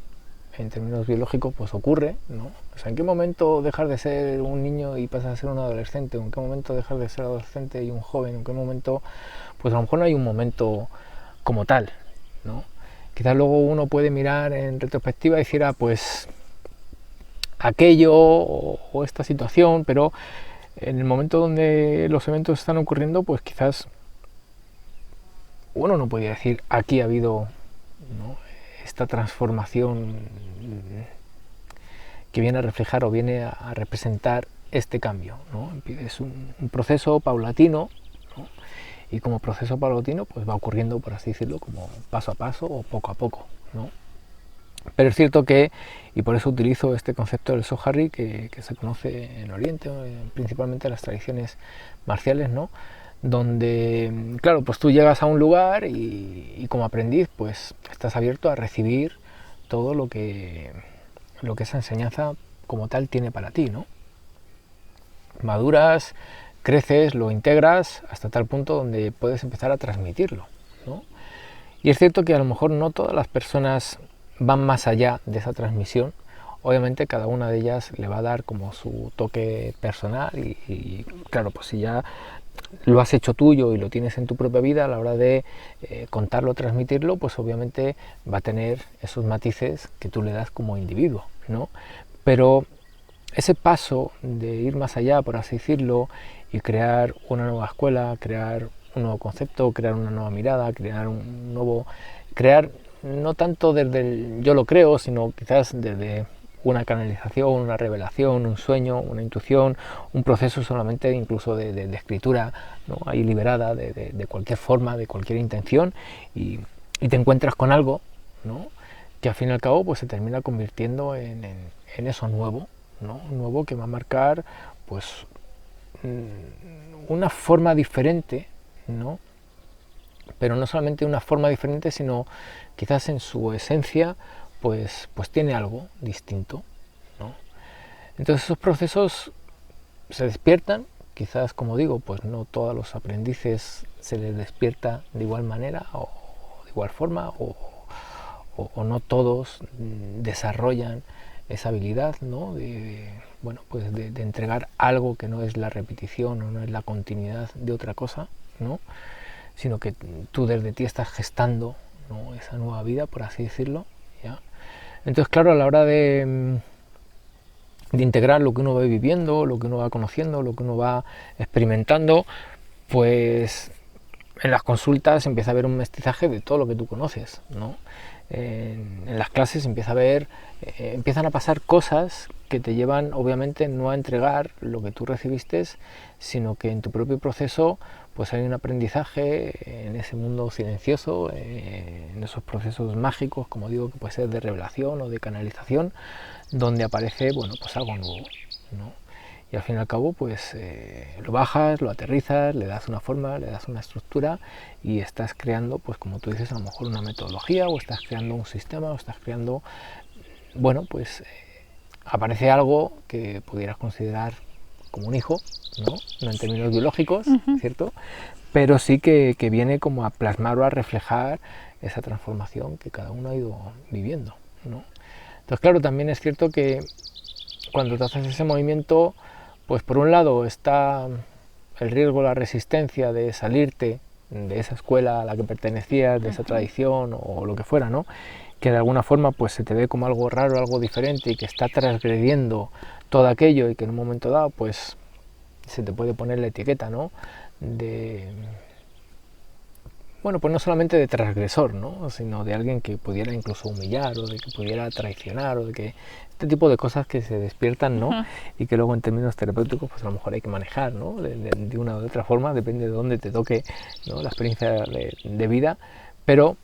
En términos biológicos pues ocurre, ¿no? O sea, ¿en qué momento dejas de ser un niño y pasas a ser un adolescente? ¿O en qué momento dejas de ser adolescente y un joven? ¿En qué momento? Pues a lo mejor no hay un momento como tal, ¿no? Quizás luego uno puede mirar en retrospectiva y decir, pues aquello o esta situación, pero en el momento donde los eventos están ocurriendo, pues quizás uno no podría decir, aquí ha habido, ¿no?, esta transformación que viene a reflejar o viene a representar este cambio, ¿no? Es un proceso paulatino, ¿no? Y como proceso paulatino pues va ocurriendo, por así decirlo, como paso a paso o poco a poco, ¿no? Pero es cierto que, y por eso utilizo este concepto del Sohari, que se conoce en Oriente, principalmente en las tradiciones marciales, ¿no? Donde, claro, pues tú llegas a un lugar y como aprendiz, pues estás abierto a recibir todo lo que esa enseñanza como tal tiene para ti, ¿no? Maduras, creces, lo integras hasta tal punto donde puedes empezar a transmitirlo, ¿no? Y es cierto que a lo mejor no todas las personas van más allá de esa transmisión. Obviamente cada una de ellas le va a dar como su toque personal y claro, pues si ya lo has hecho tuyo y lo tienes en tu propia vida, a la hora de contarlo, transmitirlo, pues obviamente va a tener esos matices que tú le das como individuo, ¿no? Pero ese paso de ir más allá, por así decirlo, y crear una nueva escuela, crear un nuevo concepto, crear una nueva mirada, crear no tanto desde el yo lo creo, sino quizás desde una canalización, una revelación, un sueño, una intuición, un proceso solamente incluso de escritura, ¿no? Ahí liberada de cualquier forma, de cualquier intención, y te encuentras con algo, ¿no? Que al fin y al cabo pues se termina convirtiendo en eso nuevo, ¿no? Nuevo que va a marcar pues una forma diferente, ¿no? Pero no solamente una forma diferente, sino quizás en su esencia pues tiene algo distinto, ¿no? Entonces esos procesos se despiertan, quizás como digo, pues no todos los aprendices se les despierta de igual manera o de igual forma o no todos desarrollan esa habilidad, ¿no? Bueno, pues de entregar algo que no es la repetición o no es la continuidad de otra cosa, ¿no? Sino que tú desde ti estás gestando, ¿no? Esa nueva vida, por así decirlo, ¿ya? Entonces, claro, a la hora de integrar lo que uno va viviendo, lo que uno va conociendo, lo que uno va experimentando, pues en las consultas empieza a haber un mestizaje de todo lo que tú conoces, ¿no? En las clases empiezan a pasar cosas que te llevan obviamente no a entregar lo que tú recibiste, sino que en tu propio proceso pues hay un aprendizaje en ese mundo silencioso, en esos procesos mágicos, como digo, que puede ser de revelación o de canalización, donde aparece, bueno, pues algo nuevo, ¿no? Y al fin y al cabo pues lo bajas, lo aterrizas, le das una forma, le das una estructura y estás creando, pues como tú dices, a lo mejor una metodología o estás creando un sistema o estás creando, bueno, pues aparece algo que pudieras considerar como un hijo, ¿no? No en términos biológicos, ¿cierto? Pero sí que viene como a plasmar o a reflejar esa transformación que cada uno ha ido viviendo, ¿no? Entonces, claro, también es cierto que cuando te haces ese movimiento, pues por un lado está el riesgo, la resistencia de salirte de esa escuela a la que pertenecías, de esa tradición o lo que fuera, ¿no? Que de alguna forma pues se te ve como algo raro, algo diferente y que está transgrediendo todo aquello y que en un momento dado pues se te puede poner la etiqueta, ¿no? De, bueno, pues no solamente de transgresor, ¿no? Sino de alguien que pudiera incluso humillar o de que pudiera traicionar o de que este tipo de cosas que se despiertan, ¿no? Y que luego en términos terapéuticos pues a lo mejor hay que manejar, ¿no? De una u otra forma, depende de dónde te toque, ¿no? La experiencia de vida, pero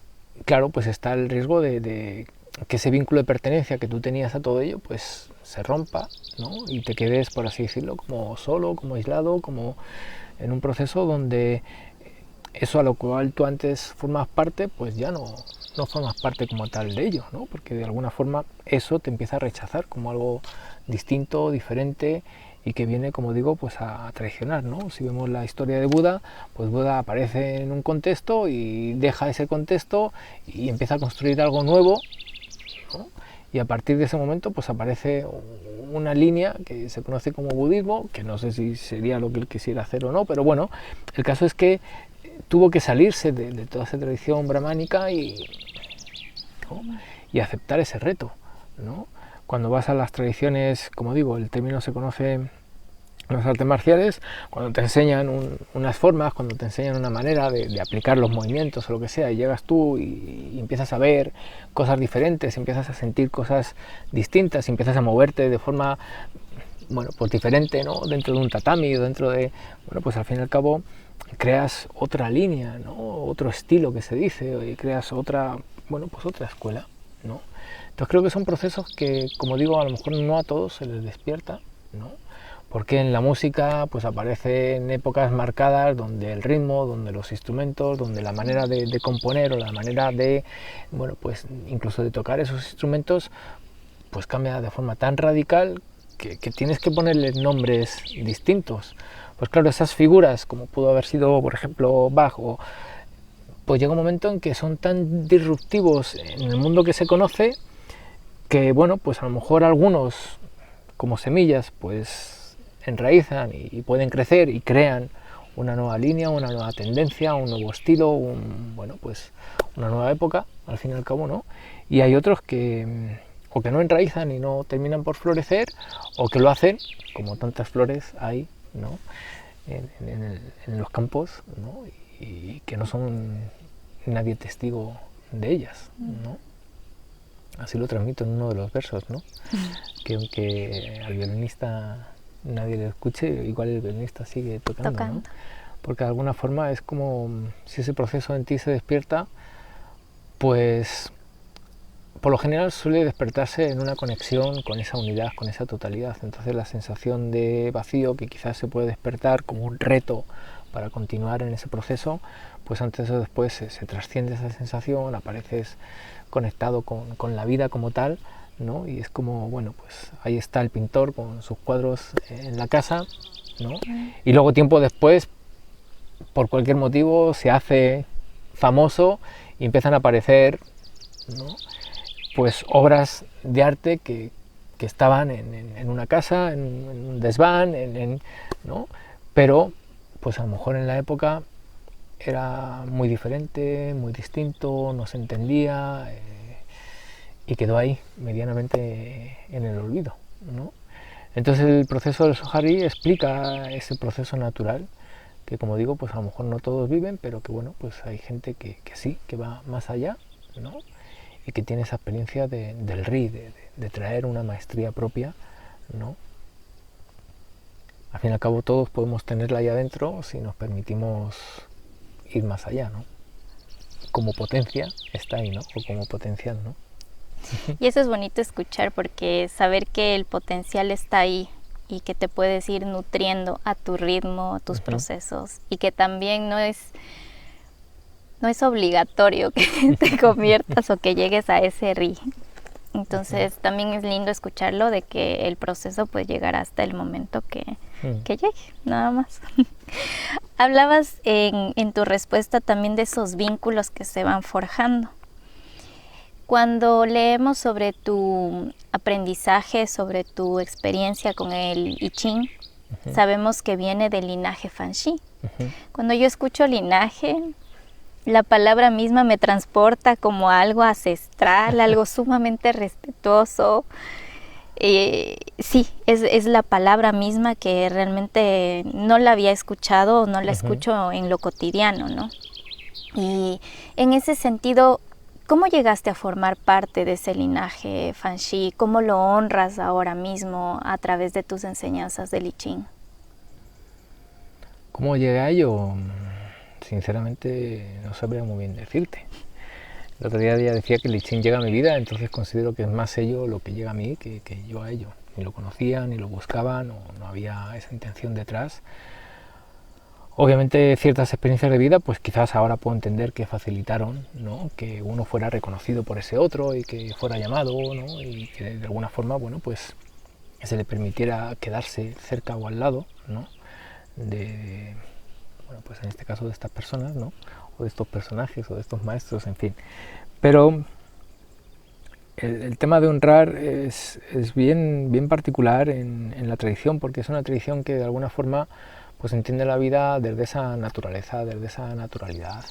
claro, pues está el riesgo de que ese vínculo de pertenencia que tú tenías a todo ello pues se rompa, ¿no? Y te quedes, por así decirlo, como solo, como aislado, como en un proceso donde eso a lo cual tú antes formabas parte, pues ya no formas parte como tal de ello, ¿no? Porque de alguna forma eso te empieza a rechazar como algo distinto, diferente y que viene, como digo, pues a traicionar, ¿no? Si vemos la historia de Buda, pues Buda aparece en un contexto y deja ese contexto y empieza a construir algo nuevo, ¿no? Y a partir de ese momento pues aparece una línea que se conoce como budismo, que no sé si sería lo que él quisiera hacer o no, pero bueno, el caso es que tuvo que salirse de toda esa tradición brahmánica ¿no? Y aceptar ese reto, ¿no? Cuando vas a las tradiciones, como digo, el término se conoce en las artes marciales, cuando te enseñan unas formas, cuando te enseñan una manera de aplicar los movimientos o lo que sea, y llegas tú y empiezas a ver cosas diferentes, empiezas a sentir cosas distintas, empiezas a moverte de forma, bueno, pues diferente, ¿no? Dentro de un tatami, dentro de, bueno, pues al fin y al cabo creas otra línea, ¿no? Otro estilo que se dice, y creas otra, bueno, pues otra escuela, ¿no? Entonces creo que son procesos que, como digo, a lo mejor no a todos se les despierta, ¿no? Porque en la música pues aparecen épocas marcadas donde el ritmo, donde los instrumentos, donde la manera de componer o la manera de, bueno, pues incluso de tocar esos instrumentos, pues cambia de forma tan radical que tienes que ponerle nombres distintos. Pues claro, esas figuras, como pudo haber sido, por ejemplo, Bach, pues llega un momento en que son tan disruptivos en el mundo que se conoce que, bueno, pues a lo mejor algunos, como semillas, pues enraizan y pueden crecer y crean una nueva línea, una nueva tendencia, un nuevo estilo, bueno, pues una nueva época, al fin y al cabo, ¿no? Y hay otros que o que no enraizan y no terminan por florecer, o que lo hacen, como tantas flores hay, ¿no? en los campos, ¿no? Y que no son nadie testigo de ellas, ¿no? Así lo transmito en uno de los versos, ¿no? Que aunque al violinista nadie le escuche, igual el violinista sigue tocando, ¿no? Porque de alguna forma es como si ese proceso en ti se despierta, pues por lo general suele despertarse en una conexión con esa unidad, con esa totalidad. Entonces la sensación de vacío que quizás se puede despertar como un reto para continuar en ese proceso, pues antes o después se trasciende esa sensación, apareces conectado con la vida como tal, ¿no? Y es como, bueno, pues ahí está el pintor con sus cuadros en la casa, ¿no? Y luego tiempo después, por cualquier motivo, se hace famoso y empiezan a aparecer, ¿no? Pues obras de arte que estaban en una casa, en un desván, ¿no? Pero pues a lo mejor en la época era muy diferente, muy distinto, no se entendía y quedó ahí medianamente en el olvido, ¿no? Entonces el proceso del Zohar-i explica ese proceso natural que, como digo, pues a lo mejor no todos viven, pero que bueno, pues hay gente que sí, que va más allá, ¿no? Y que tiene esa experiencia del RI, de traer una maestría propia, ¿no? Al fin y al cabo todos podemos tenerla ahí adentro si nos permitimos ir más allá, ¿no? Como potencia está ahí, ¿no? O como potencial, ¿no? Y eso es bonito escuchar, porque saber que el potencial está ahí y que te puedes ir nutriendo a tu ritmo, a tus procesos, y que también no es obligatorio que te conviertas o que llegues a ese RI. Entonces también es lindo escucharlo, de que el proceso puede llegar hasta el momento que llegue, nada más. Hablabas en tu respuesta también de esos vínculos que se van forjando. Cuando leemos sobre tu aprendizaje, sobre tu experiencia con el I Ching, sabemos que viene del linaje Fan Shi. Cuando yo escucho linaje, la palabra misma me transporta como algo ancestral, algo sumamente respetuoso. Sí, es la palabra misma que realmente no la había escuchado o no la escucho en lo cotidiano, ¿no? Y en ese sentido, ¿cómo llegaste a formar parte de ese linaje Fan Shi? ¿Cómo lo honras ahora mismo a través de tus enseñanzas del I Ching? ¿Cómo llegué a ello? Sinceramente no sabría muy bien decirte. El otro día ya decía que el I Ching llega a mi vida, entonces considero que es más ello lo que llega a mí que yo a ello. Ni lo conocía, ni lo buscaba, no había esa intención detrás. Obviamente ciertas experiencias de vida, pues quizás ahora puedo entender que facilitaron, ¿no? Que uno fuera reconocido por ese otro y que fuera llamado, ¿no? Y que de alguna forma, bueno, pues se le permitiera quedarse cerca o al lado, ¿no? Bueno, pues en este caso de estas personas, ¿no? O de estos personajes o de estos maestros, en fin. Pero el tema de honrar es bien particular en la tradición, porque es una tradición que de alguna forma pues entiende la vida desde esa naturaleza, desde esa naturalidad.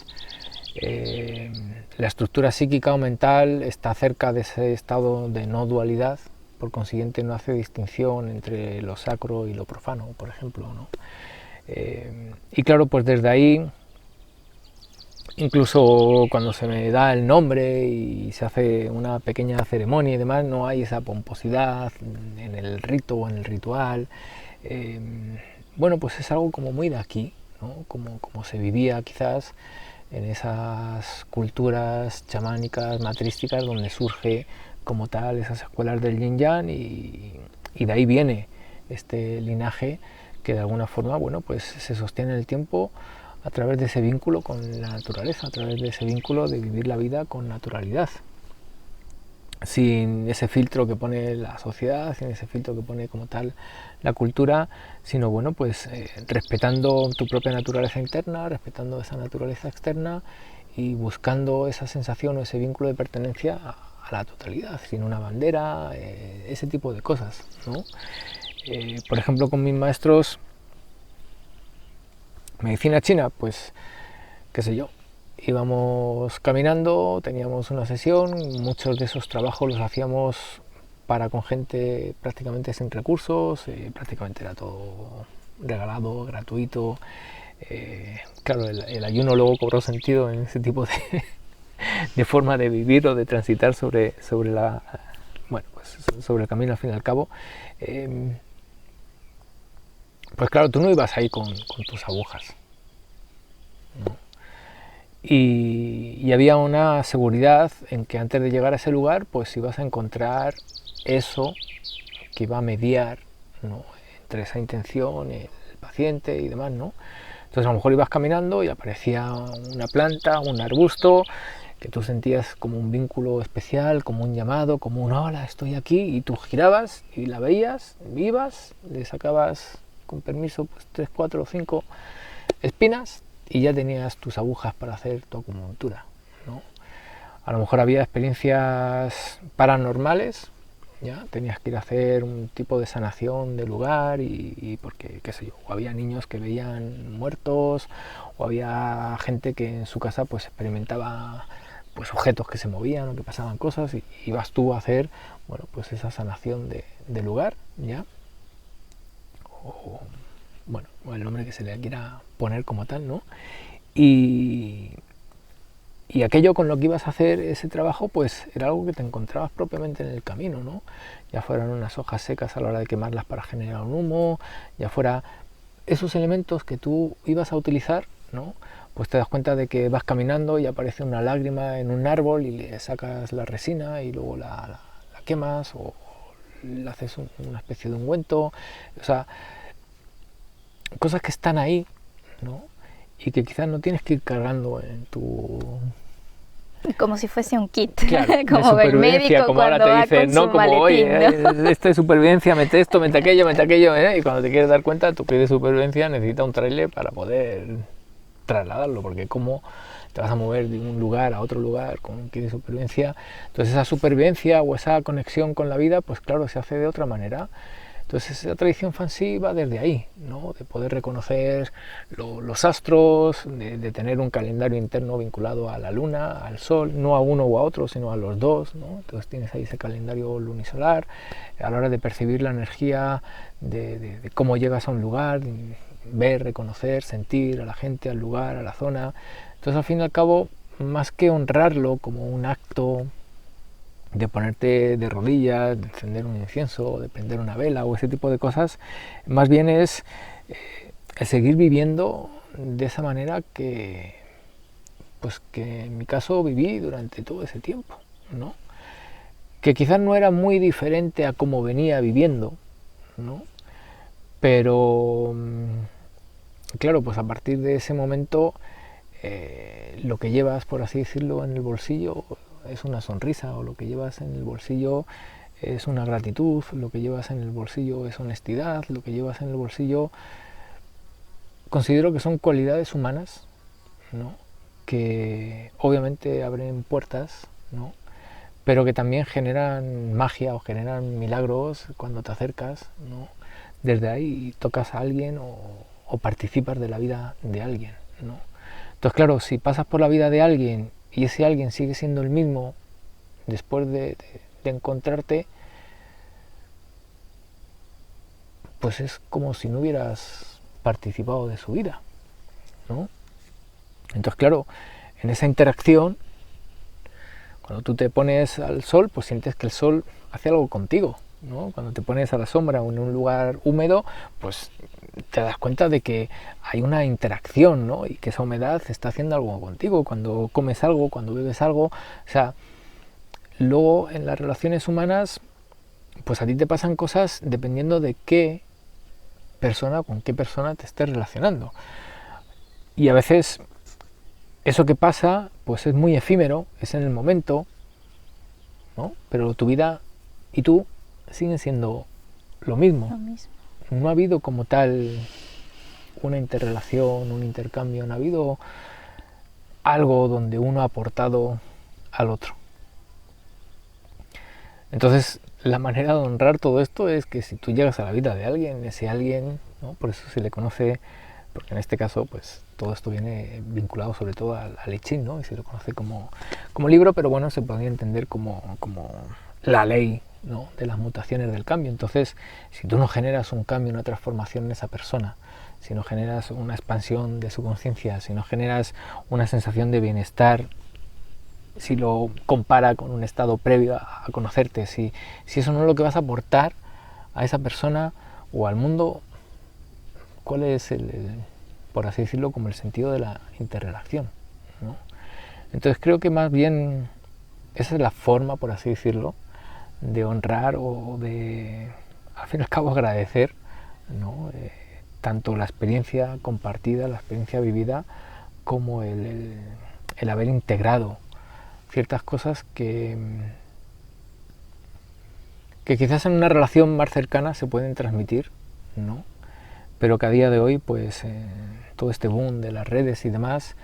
La estructura psíquica o mental está cerca de ese estado de no dualidad, por consiguiente no hace distinción entre lo sacro y lo profano, por ejemplo, ¿no? Y claro, pues desde ahí, incluso cuando se me da el nombre y se hace una pequeña ceremonia y demás, no hay esa pomposidad en el rito o en el ritual. Bueno, pues es algo como muy de aquí, ¿no? Como se vivía quizás en esas culturas chamánicas, matrísticas, donde surge como tal esas escuelas del Yin Yang, y de ahí viene este linaje que de alguna forma, bueno, pues se sostiene en el tiempo a través de ese vínculo con la naturaleza, a través de ese vínculo de vivir la vida con naturalidad, sin ese filtro que pone la sociedad, sin ese filtro que pone como tal la cultura, sino bueno, pues respetando tu propia naturaleza interna, respetando esa naturaleza externa y buscando esa sensación o ese vínculo de pertenencia a la totalidad, sin una bandera, ese tipo de cosas, ¿no? Por ejemplo, con mis maestros, medicina china, pues qué sé yo, íbamos caminando, teníamos una sesión, muchos de esos trabajos los hacíamos para con gente prácticamente sin recursos, prácticamente era todo regalado, gratuito. Claro, el ayuno luego cobró sentido en ese tipo de forma de vivir o de transitar sobre el camino al fin y al cabo. Pues claro, tú no ibas ahí con tus agujas, ¿no? Y había una seguridad en que antes de llegar a ese lugar, pues ibas a encontrar eso que iba a mediar, ¿no?, entre esa intención, el paciente y demás, ¿no? Entonces a lo mejor ibas caminando y aparecía una planta, un arbusto, que tú sentías como un vínculo especial, como un llamado, como un hola, estoy aquí, y tú girabas y la veías, ibas, le sacabas con permiso pues 3, 4 o 5 espinas y ya tenías tus agujas para hacer tu acupuntura, ¿no? A lo mejor había experiencias paranormales, ya tenías que ir a hacer un tipo de sanación del lugar y porque, qué sé yo, o había niños que veían muertos, o había gente que en su casa pues experimentaba pues objetos que se movían o que pasaban cosas, y ibas tú a hacer, bueno, pues esa sanación de lugar, ya, o bueno, el nombre que se le quiera poner como tal, ¿no? Y aquello con lo que ibas a hacer ese trabajo, pues era algo que te encontrabas propiamente en el camino, ¿no? Ya fueran unas hojas secas a la hora de quemarlas para generar un humo, ya fuera esos elementos que tú ibas a utilizar, ¿no? Pues te das cuenta de que vas caminando y aparece una lágrima en un árbol y le sacas la resina y luego la quemas o le haces una especie de ungüento, o sea, cosas que están ahí, ¿no? Y que quizás no tienes que ir cargando en tu... Como si fuese un kit, claro, como el médico como cuando ahora va te dicen, con no, su como maletín, oye, ¿no? esto es supervivencia, mete esto, mete aquello, y cuando te quieres dar cuenta, tu kit de supervivencia necesita un trailer para poder trasladarlo, porque como te vas a mover de un lugar a otro lugar con un kit de supervivencia, entonces esa supervivencia o esa conexión con la vida, pues claro, se hace de otra manera. Entonces esa tradición fancy va desde ahí, ¿no? De poder reconocer los astros, de tener un calendario interno vinculado a la luna, al sol, no a uno o a otro, sino a los dos, ¿no? Entonces tienes ahí ese calendario lunisolar, a la hora de percibir la energía, de cómo llegas a un lugar, ver, reconocer, sentir a la gente, al lugar, a la zona. Entonces al fin y al cabo, más que honrarlo como un acto de ponerte de rodillas, de encender un incienso, de prender una vela o ese tipo de cosas, más bien es el seguir viviendo de esa manera que, pues que en mi caso viví durante todo ese tiempo, ¿no? Que quizás no era muy diferente a cómo venía viviendo, ¿no? Pero claro, pues a partir de ese momento lo que llevas, por así decirlo, en el bolsillo es una sonrisa, o lo que llevas en el bolsillo es una gratitud, lo que llevas en el bolsillo es honestidad, lo que llevas en el bolsillo considero que son cualidades humanas, ¿no? Que obviamente abren puertas, ¿no? Pero que también generan magia o generan milagros cuando te acercas, ¿no? Desde ahí tocas a alguien o participas de la vida de alguien, ¿no? Entonces claro, si pasas por la vida de alguien y ese alguien sigue siendo el mismo después de encontrarte, pues es como si no hubieras participado de su vida, ¿no? Entonces claro, en esa interacción, cuando tú te pones al sol, pues sientes que el sol hace algo contigo, ¿no? Cuando te pones a la sombra o en un lugar húmedo, pues te das cuenta de que hay una interacción, ¿no? Y que esa humedad está haciendo algo contigo. Cuando comes algo, cuando bebes algo, o sea, luego en las relaciones humanas, pues a ti te pasan cosas dependiendo de qué persona, con qué persona te estés relacionando. Y a veces eso que pasa, pues es muy efímero, es en el momento, ¿no? Pero tu vida y tú siguen siendo lo mismo. Lo mismo. No ha habido como tal una interrelación, un intercambio, no ha habido algo donde uno ha aportado al otro. Entonces, la manera de honrar todo esto es que si tú llegas a la vida de alguien, ese alguien, ¿no? Por eso se le conoce, porque en este caso, pues todo esto viene vinculado sobre todo al I Ching, ¿no? Y se lo conoce como libro, pero bueno, se podría entender como la ley, ¿no? De las mutaciones del cambio. Entonces, si tú no generas un cambio, una transformación en esa persona, si no generas una expansión de su conciencia, si no generas una sensación de bienestar, si lo compara con un estado previo a conocerte, si eso no es lo que vas a aportar a esa persona o al mundo, ¿cuál es por así decirlo, como el sentido de la interrelación, ¿no? Entonces creo que más bien esa es la forma, por así decirlo, de honrar o de, al fin y al cabo, agradecer, ¿no? Tanto la experiencia compartida, la experiencia vivida, como el haber integrado ciertas cosas que quizás en una relación más cercana se pueden transmitir, ¿no? Pero que a día de hoy, pues todo este boom de las redes y demás,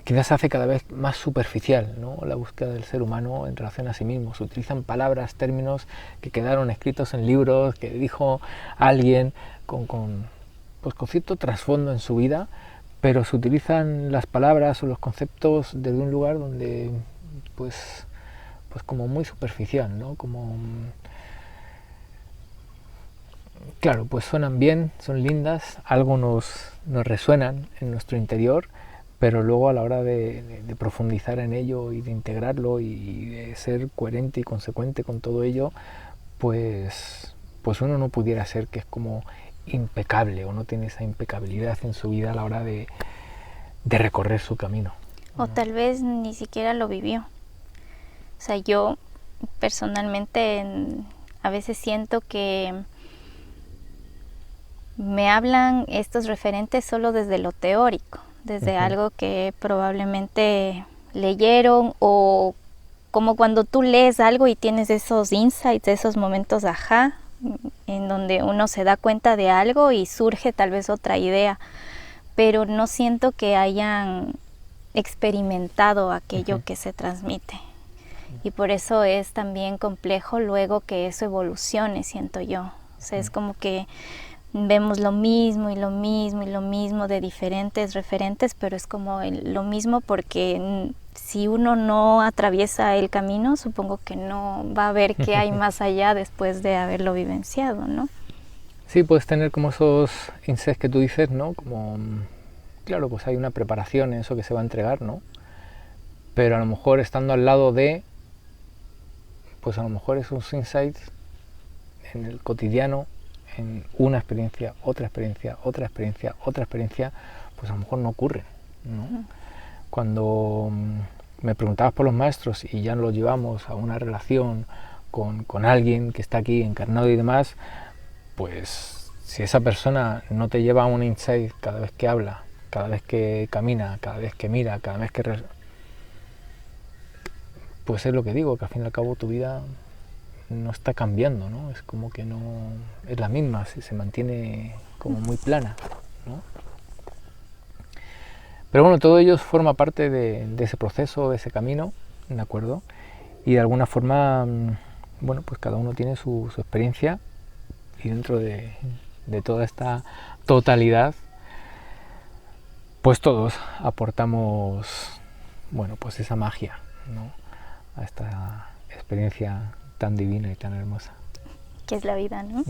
quizás se hace cada vez más superficial, ¿no? La búsqueda del ser humano en relación a sí mismo. Se utilizan palabras, términos que quedaron escritos en libros, que dijo alguien con cierto trasfondo en su vida, pero se utilizan las palabras o los conceptos desde un lugar donde, pues como muy superficial, ¿no? Como, claro, pues suenan bien, son lindas, algo nos resuenan en nuestro interior, pero luego a la hora de profundizar en ello y de integrarlo y de ser coherente y consecuente con todo ello, pues uno no pudiera ser que es como impecable o no tiene esa impecabilidad en su vida a la hora de recorrer su camino. O tal vez ni siquiera lo vivió. O sea, yo personalmente a veces siento que me hablan estos referentes solo desde lo teórico, desde algo que probablemente leyeron, o como cuando tú lees algo y tienes esos insights, esos momentos ajá, en donde uno se da cuenta de algo y surge tal vez otra idea, pero no siento que hayan experimentado aquello que se transmite. Y por eso es también complejo luego que eso evolucione, siento yo. O sea, es como que vemos lo mismo y lo mismo y lo mismo de diferentes referentes, pero es como lo mismo porque si uno no atraviesa el camino, supongo que no va a ver qué hay más allá después de haberlo vivenciado, ¿no? Sí, puedes tener como esos insights que tú dices, ¿no? Como, claro, pues hay una preparación en eso que se va a entregar, ¿no? Pero a lo mejor estando al lado de, pues a lo mejor esos insights en el cotidiano, en una experiencia, otra experiencia, otra experiencia, otra experiencia, pues a lo mejor no ocurren, ¿no? Cuando me preguntabas por los maestros y ya lo llevamos a una relación con alguien que está aquí encarnado y demás, pues si esa persona no te lleva a un insight cada vez que habla, cada vez que camina, cada vez que mira, cada vez que pues es lo que digo, que al fin y al cabo tu vida no está cambiando, ¿no? Es como que no es la misma, se mantiene como muy plana, ¿no? Pero bueno, todo ello forma parte de ese proceso, de ese camino, ¿de acuerdo? Y de alguna forma, bueno, pues cada uno tiene su experiencia, y dentro de toda esta totalidad, pues todos aportamos, bueno, pues esa magia, ¿no? A esta experiencia tan divina y tan hermosa. Que es la vida, ¿no?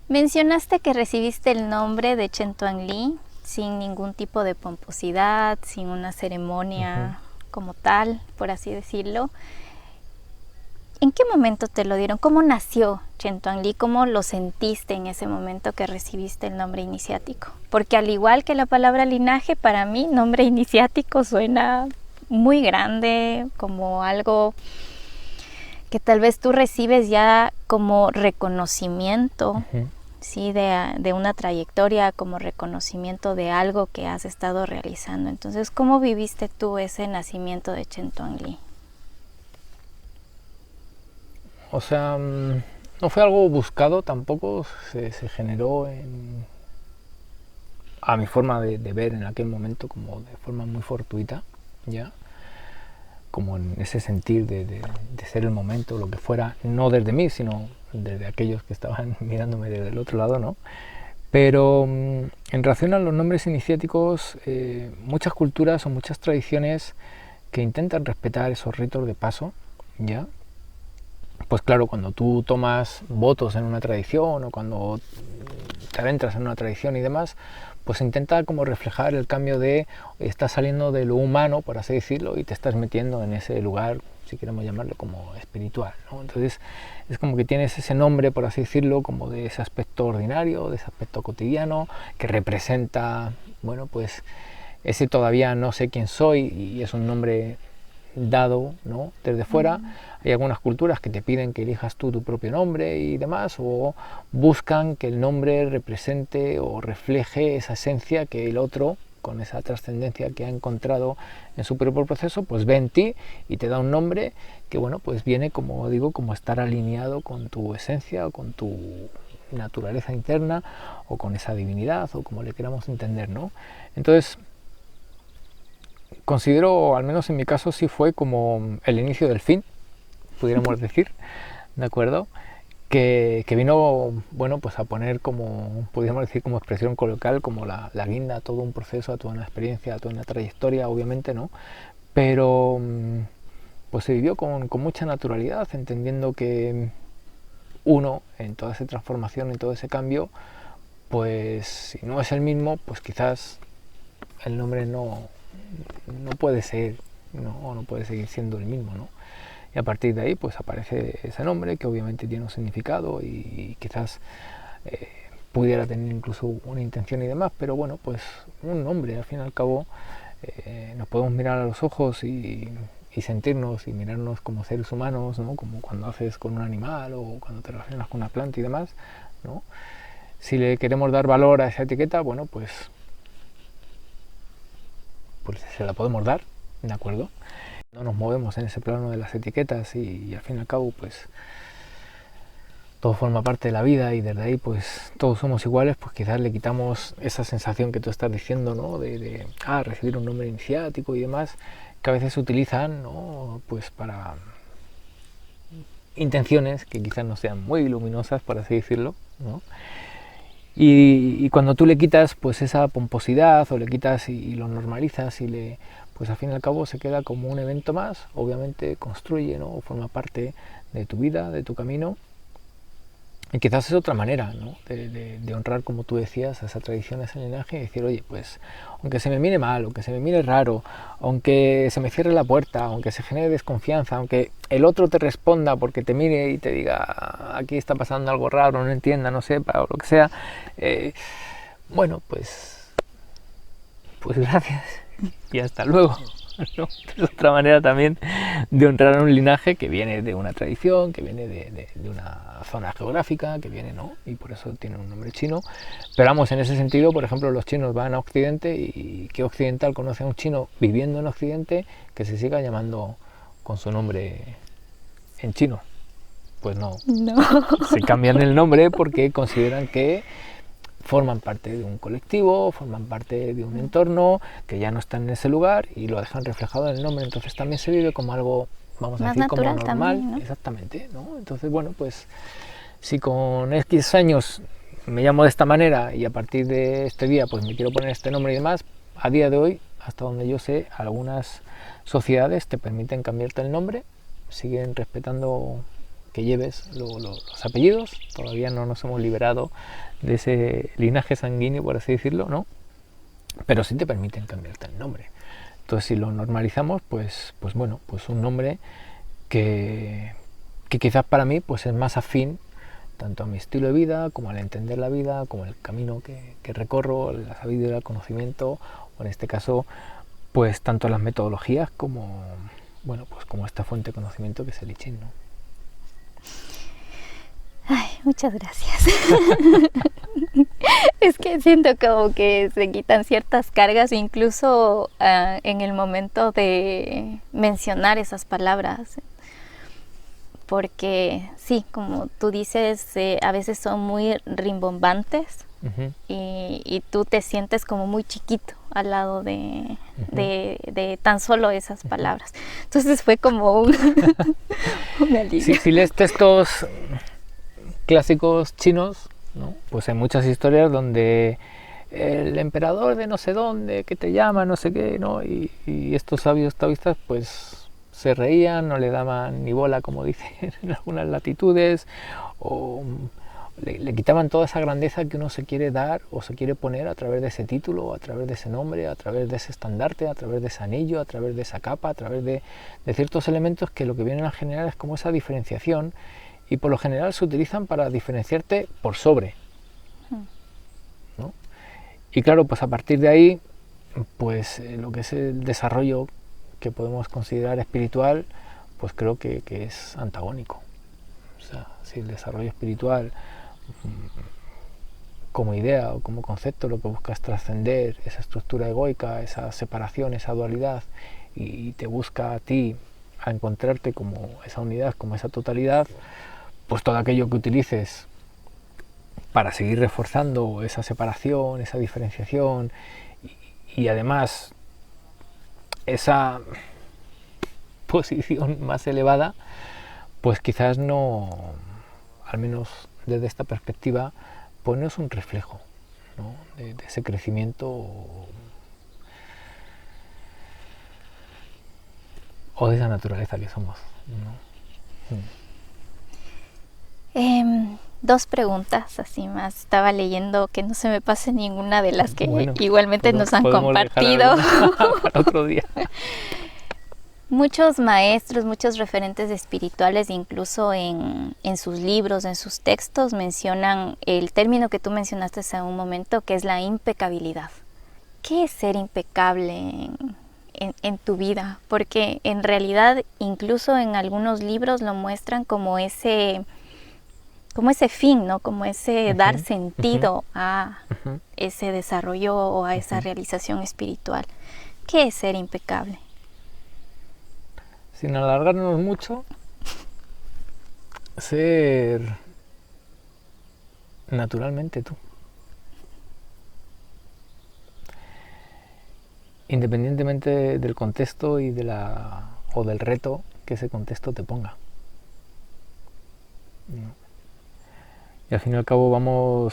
Mencionaste que recibiste el nombre de Chen Tuan-li sin ningún tipo de pomposidad, sin una ceremonia como tal, por así decirlo. ¿En qué momento te lo dieron? ¿Cómo nació Chen Tuan-li? ¿Cómo lo sentiste en ese momento que recibiste el nombre iniciático? Porque al igual que la palabra linaje, para mí nombre iniciático suena muy grande, como algo que tal vez tú recibes ya como reconocimiento, ¿sí? de una trayectoria, como reconocimiento de algo que has estado realizando. Entonces, ¿cómo viviste tú ese nacimiento de Chen Tuan-li? O sea, no fue algo buscado tampoco, se generó a mi forma de ver en aquel momento como de forma muy fortuita, ya, como en ese sentir de ser el momento, lo que fuera, no desde mí, sino desde aquellos que estaban mirándome desde el otro lado, ¿no? Pero en relación a los nombres iniciáticos, muchas culturas o muchas tradiciones que intentan respetar esos ritos de paso, ya, pues claro, cuando tú tomas votos en una tradición o cuando te adentras en una tradición y demás, pues intenta como reflejar el cambio de estás saliendo de lo humano, por así decirlo, y te estás metiendo en ese lugar, si queremos llamarlo, como espiritual, ¿no? Entonces es como que tienes ese nombre, por así decirlo, como de ese aspecto ordinario, de ese aspecto cotidiano, que representa, bueno, pues ese todavía no sé quién soy, y es un nombre dado, ¿no?, desde fuera. Hay algunas culturas que te piden que elijas tú tu propio nombre y demás, o buscan que el nombre represente o refleje esa esencia que el otro, con esa trascendencia que ha encontrado en su propio proceso, pues ve en ti y te da un nombre que, bueno, pues viene, como digo, como estar alineado con tu esencia o con tu naturaleza interna o con esa divinidad o como le queramos entender, ¿no? Entonces considero, al menos en mi caso, sí fue como el inicio del fin, pudiéramos decir, ¿de acuerdo? Que vino, bueno, pues a poner como, podríamos decir, como expresión coloquial, como la guinda a todo un proceso, a toda una experiencia, a toda una trayectoria, obviamente, ¿no? Pero pues se vivió con mucha naturalidad, entendiendo que uno, en toda esa transformación, en todo ese cambio, pues si no es el mismo, pues quizás el nombre no puede ser, no puede seguir siendo el mismo, ¿no? Y a partir de ahí pues aparece ese nombre que obviamente tiene un significado y quizás pudiera tener incluso una intención y demás, pero bueno, pues un nombre, al fin y al cabo nos podemos mirar a los ojos y sentirnos y mirarnos como seres humanos, ¿no? Como cuando haces con un animal o cuando te relacionas con una planta y demás, ¿no? Si le queremos dar valor a esa etiqueta, bueno, pues se la podemos dar, ¿de acuerdo? No nos movemos en ese plano de las etiquetas y al fin y al cabo pues todo forma parte de la vida y desde ahí pues todos somos iguales, pues quizás le quitamos esa sensación que tú estás diciendo, ¿no? De recibir un nombre iniciático y demás, que a veces se utilizan, ¿no?, pues para intenciones que quizás no sean muy luminosas, por así decirlo, ¿no? Y cuando tú le quitas pues esa pomposidad o le quitas y lo normalizas y pues al fin y al cabo se queda como un evento más, obviamente construye, ¿no?, forma parte de tu vida, de tu camino. Y quizás es otra manera, ¿no?, de honrar, como tú decías, a esa tradición, a ese linaje y decir, oye, pues aunque se me mire mal, aunque se me mire raro, aunque se me cierre la puerta, aunque se genere desconfianza, aunque el otro te responda porque te mire y te diga, aquí está pasando algo raro, no entienda, no sepa, o lo que sea, bueno, pues gracias y hasta luego, ¿no? Es otra manera también de honrar a un linaje que viene de una tradición, que viene de una zona geográfica, que viene, ¿no?, y por eso tiene un nombre chino. Pero vamos, en ese sentido, por ejemplo, los chinos van a Occidente y ¿qué occidental conoce a un chino viviendo en Occidente que se siga llamando con su nombre en chino? Pues no. Se cambian el nombre porque consideran que forman parte de un colectivo, forman parte de un entorno, que ya no están en ese lugar y lo dejan reflejado en el nombre. Entonces también se vive como algo, vamos a decir, como normal, también, ¿no? Exactamente, ¿no? Entonces, bueno, pues si con X años me llamo de esta manera y a partir de este día pues me quiero poner este nombre y demás, a día de hoy, hasta donde yo sé, algunas sociedades te permiten cambiarte el nombre, siguen respetando que lleves los apellidos, todavía no nos hemos liberado de ese linaje sanguíneo, por así decirlo, ¿no? Pero sí te permiten cambiarte el nombre. Entonces, si lo normalizamos, pues bueno, pues un nombre que que quizás para mí pues es más afín tanto a mi estilo de vida, como al entender la vida, como el camino que recorro, la sabiduría, el conocimiento, o en este caso, pues tanto las metodologías como, bueno, pues como esta fuente de conocimiento que es el I Ching, ¿no? Ay, muchas gracias. Es que siento como que se quitan ciertas cargas, incluso en el momento de mencionar esas palabras. Porque sí, como tú dices, a veces son muy rimbombantes y tú te sientes como muy chiquito al lado de tan solo esas palabras. Entonces fue como un alivio. Sí, si lees textos clásicos chinos, ¿no? Pues hay muchas historias donde el emperador de no sé dónde, que te llama, no sé qué, ¿no? Y estos sabios taoístas, pues se reían, no le daban ni bola, como dicen en algunas latitudes, o le quitaban toda esa grandeza que uno se quiere dar o se quiere poner a través de ese título, a través de ese nombre, a través de ese estandarte, a través de ese anillo, a través de esa capa, a través de ciertos elementos que lo que vienen a generar es como esa diferenciación, y por lo general se utilizan para diferenciarte por sobre, ¿no? Y claro, pues a partir de ahí, pues lo que es el desarrollo que podemos considerar espiritual, pues creo que es antagónico. O sea, si el desarrollo espiritual como idea o como concepto lo que busca es trascender esa estructura egoica, esa separación, esa dualidad, y te busca a ti a encontrarte como esa unidad, como esa totalidad, pues todo aquello que utilices para seguir reforzando esa separación, esa diferenciación y además esa posición más elevada, pues quizás no, al menos desde esta perspectiva, pues no es un reflejo, ¿no? de ese crecimiento o de esa naturaleza que somos, ¿no? Dos preguntas así más. Estaba leyendo que no se me pase ninguna de las que bueno, igualmente nos han compartido. Para otro día. Muchos maestros, muchos referentes espirituales, incluso en sus libros, en sus textos, mencionan el término que tú mencionaste hace un momento, que es la impecabilidad. ¿Qué es ser impecable en tu vida? Porque en realidad, incluso en algunos libros lo muestran como ese fin, ¿no? Como ese dar sentido a ese desarrollo o a esa realización espiritual. ¿Qué es ser impecable? Sin alargarnos mucho, ser naturalmente tú. Independientemente del contexto y o del reto que ese contexto te ponga. Y al fin y al cabo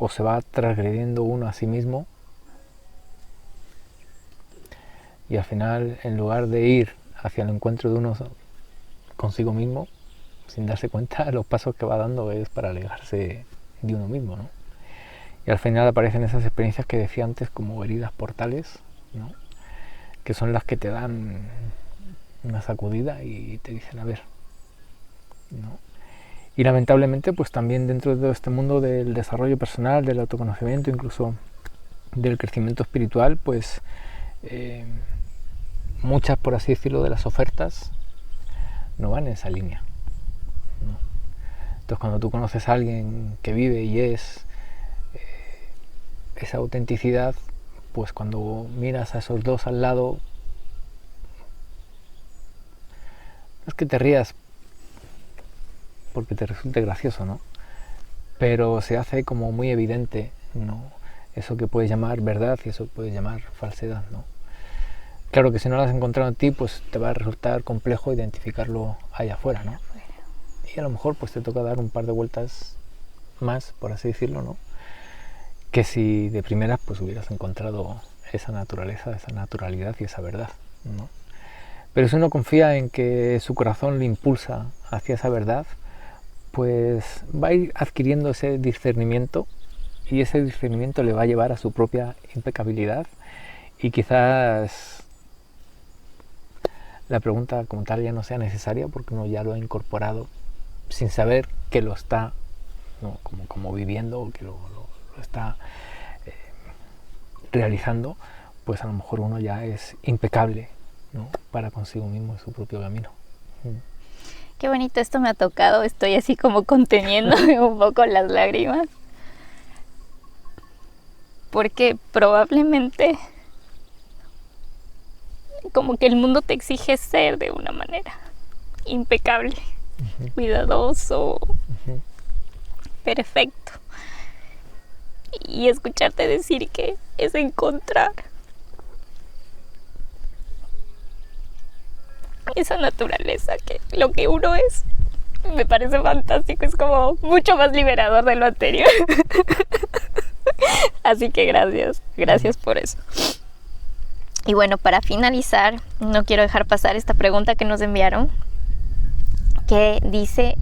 se va transgrediendo uno a sí mismo, y al final, en lugar de ir hacia el encuentro de uno consigo mismo, sin darse cuenta, los pasos que va dando es para alejarse de uno mismo, ¿no? Y al final aparecen esas experiencias que decía antes como heridas portales, ¿no? Que son las que te dan una sacudida y te dicen, a ver, ¿no? Y lamentablemente, pues también dentro de todo este mundo del desarrollo personal, del autoconocimiento, incluso del crecimiento espiritual, pues muchas, por así decirlo, de las ofertas no van en esa línea, ¿no? Entonces, cuando tú conoces a alguien que vive y es esa autenticidad, pues cuando miras a esos dos al lado, no es que te rías porque te resulte gracioso, ¿no? Pero se hace como muy evidente, ¿no? Eso que puedes llamar verdad y eso que puedes llamar falsedad, ¿no? Claro que si no lo has encontrado en ti, pues te va a resultar complejo identificarlo allá afuera, ¿no? Y a lo mejor pues te toca dar un par de vueltas más, por así decirlo, ¿no? Que si de primeras pues hubieras encontrado esa naturaleza, esa naturalidad y esa verdad, ¿no? Pero si uno confía en que su corazón le impulsa hacia esa verdad, pues va a ir adquiriendo ese discernimiento, y ese discernimiento le va a llevar a su propia impecabilidad, y quizás la pregunta como tal ya no sea necesaria porque uno ya lo ha incorporado sin saber que lo está, ¿no? como viviendo o que lo está realizando, pues a lo mejor uno ya es impecable, ¿no? Para consigo mismo en su propio camino. Qué bonito, esto me ha tocado, estoy así como conteniéndome un poco las lágrimas, porque probablemente como que el mundo te exige ser de una manera impecable, cuidadoso, perfecto, y escucharte decir que es encontrar esa naturaleza, que lo que uno es, me parece fantástico, es como mucho más liberador de lo anterior. Así que gracias por eso. Y bueno, para finalizar, no quiero dejar pasar esta pregunta que nos enviaron, que dice: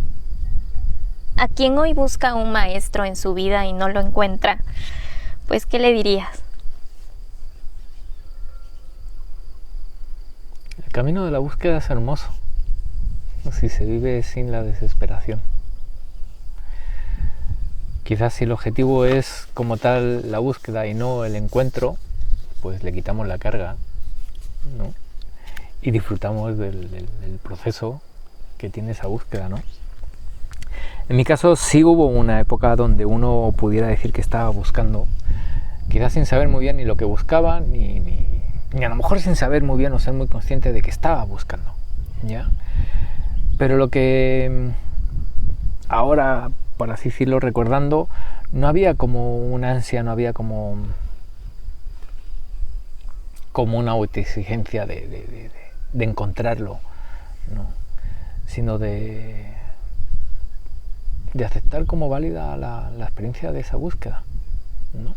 ¿a quién hoy busca un maestro en su vida y no lo encuentra? Pues, ¿qué le dirías? El camino de la búsqueda es hermoso, si se vive sin la desesperación. Quizás si el objetivo es como tal la búsqueda y no el encuentro, pues le quitamos la carga, ¿no? Y disfrutamos del proceso que tiene esa búsqueda, ¿no? En mi caso sí hubo una época donde uno pudiera decir que estaba buscando, quizás sin saber muy bien ni lo que buscaba, ni a lo mejor sin saber muy bien o ser muy consciente de que estaba buscando, ¿ya? Pero lo que ahora, por así decirlo, recordando, no había como una ansia, no había como una autoexigencia de encontrarlo, ¿no? Sino de aceptar como válida la experiencia de esa búsqueda, ¿no?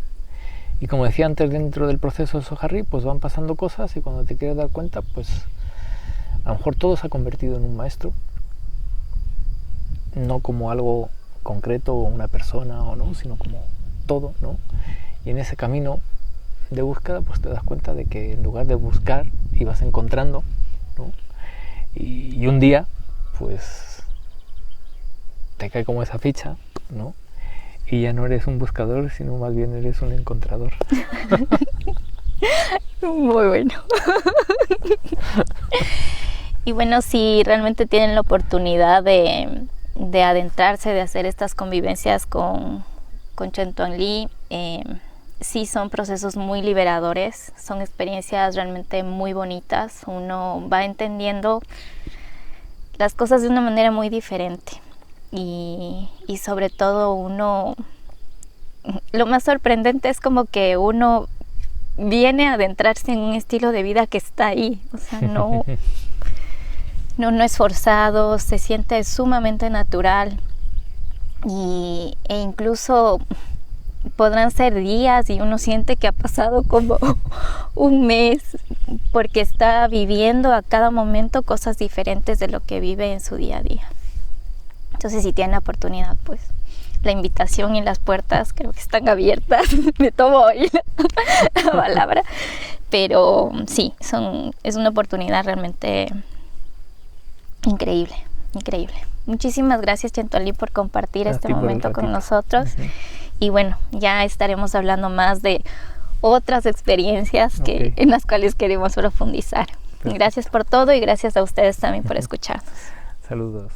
Y como decía antes, dentro del proceso de Soharri, pues van pasando cosas y cuando te quieres dar cuenta, pues a lo mejor todo se ha convertido en un maestro, no como algo concreto o una persona o no, sino como todo, ¿no? Y en ese camino de búsqueda, pues te das cuenta de que en lugar de buscar ibas encontrando, ¿no? Y un día, pues te cae como esa ficha, ¿no? Y ya no eres un buscador, sino más bien eres un encontrador. Muy bueno. Y bueno, si realmente tienen la oportunidad de adentrarse, de hacer estas convivencias con Chen Tuan Le, sí son procesos muy liberadores, son experiencias realmente muy bonitas. Uno va entendiendo las cosas de una manera muy diferente. Y sobre todo lo más sorprendente es como que uno viene a adentrarse en un estilo de vida que está ahí, o sea, no es forzado, se siente sumamente natural e incluso podrán ser días y uno siente que ha pasado como un mes porque está viviendo a cada momento cosas diferentes de lo que vive en su día a día. Entonces, si tienen la oportunidad, pues la invitación y las puertas creo que están abiertas. Me tomo hoy la palabra. Pero sí, es una oportunidad realmente increíble. Muchísimas gracias, Chen Tuan Le, por compartir este momento con nosotros. Y bueno, ya estaremos hablando más de otras experiencias en las cuales queremos profundizar. Gracias por todo y gracias a ustedes también por escucharnos. Saludos.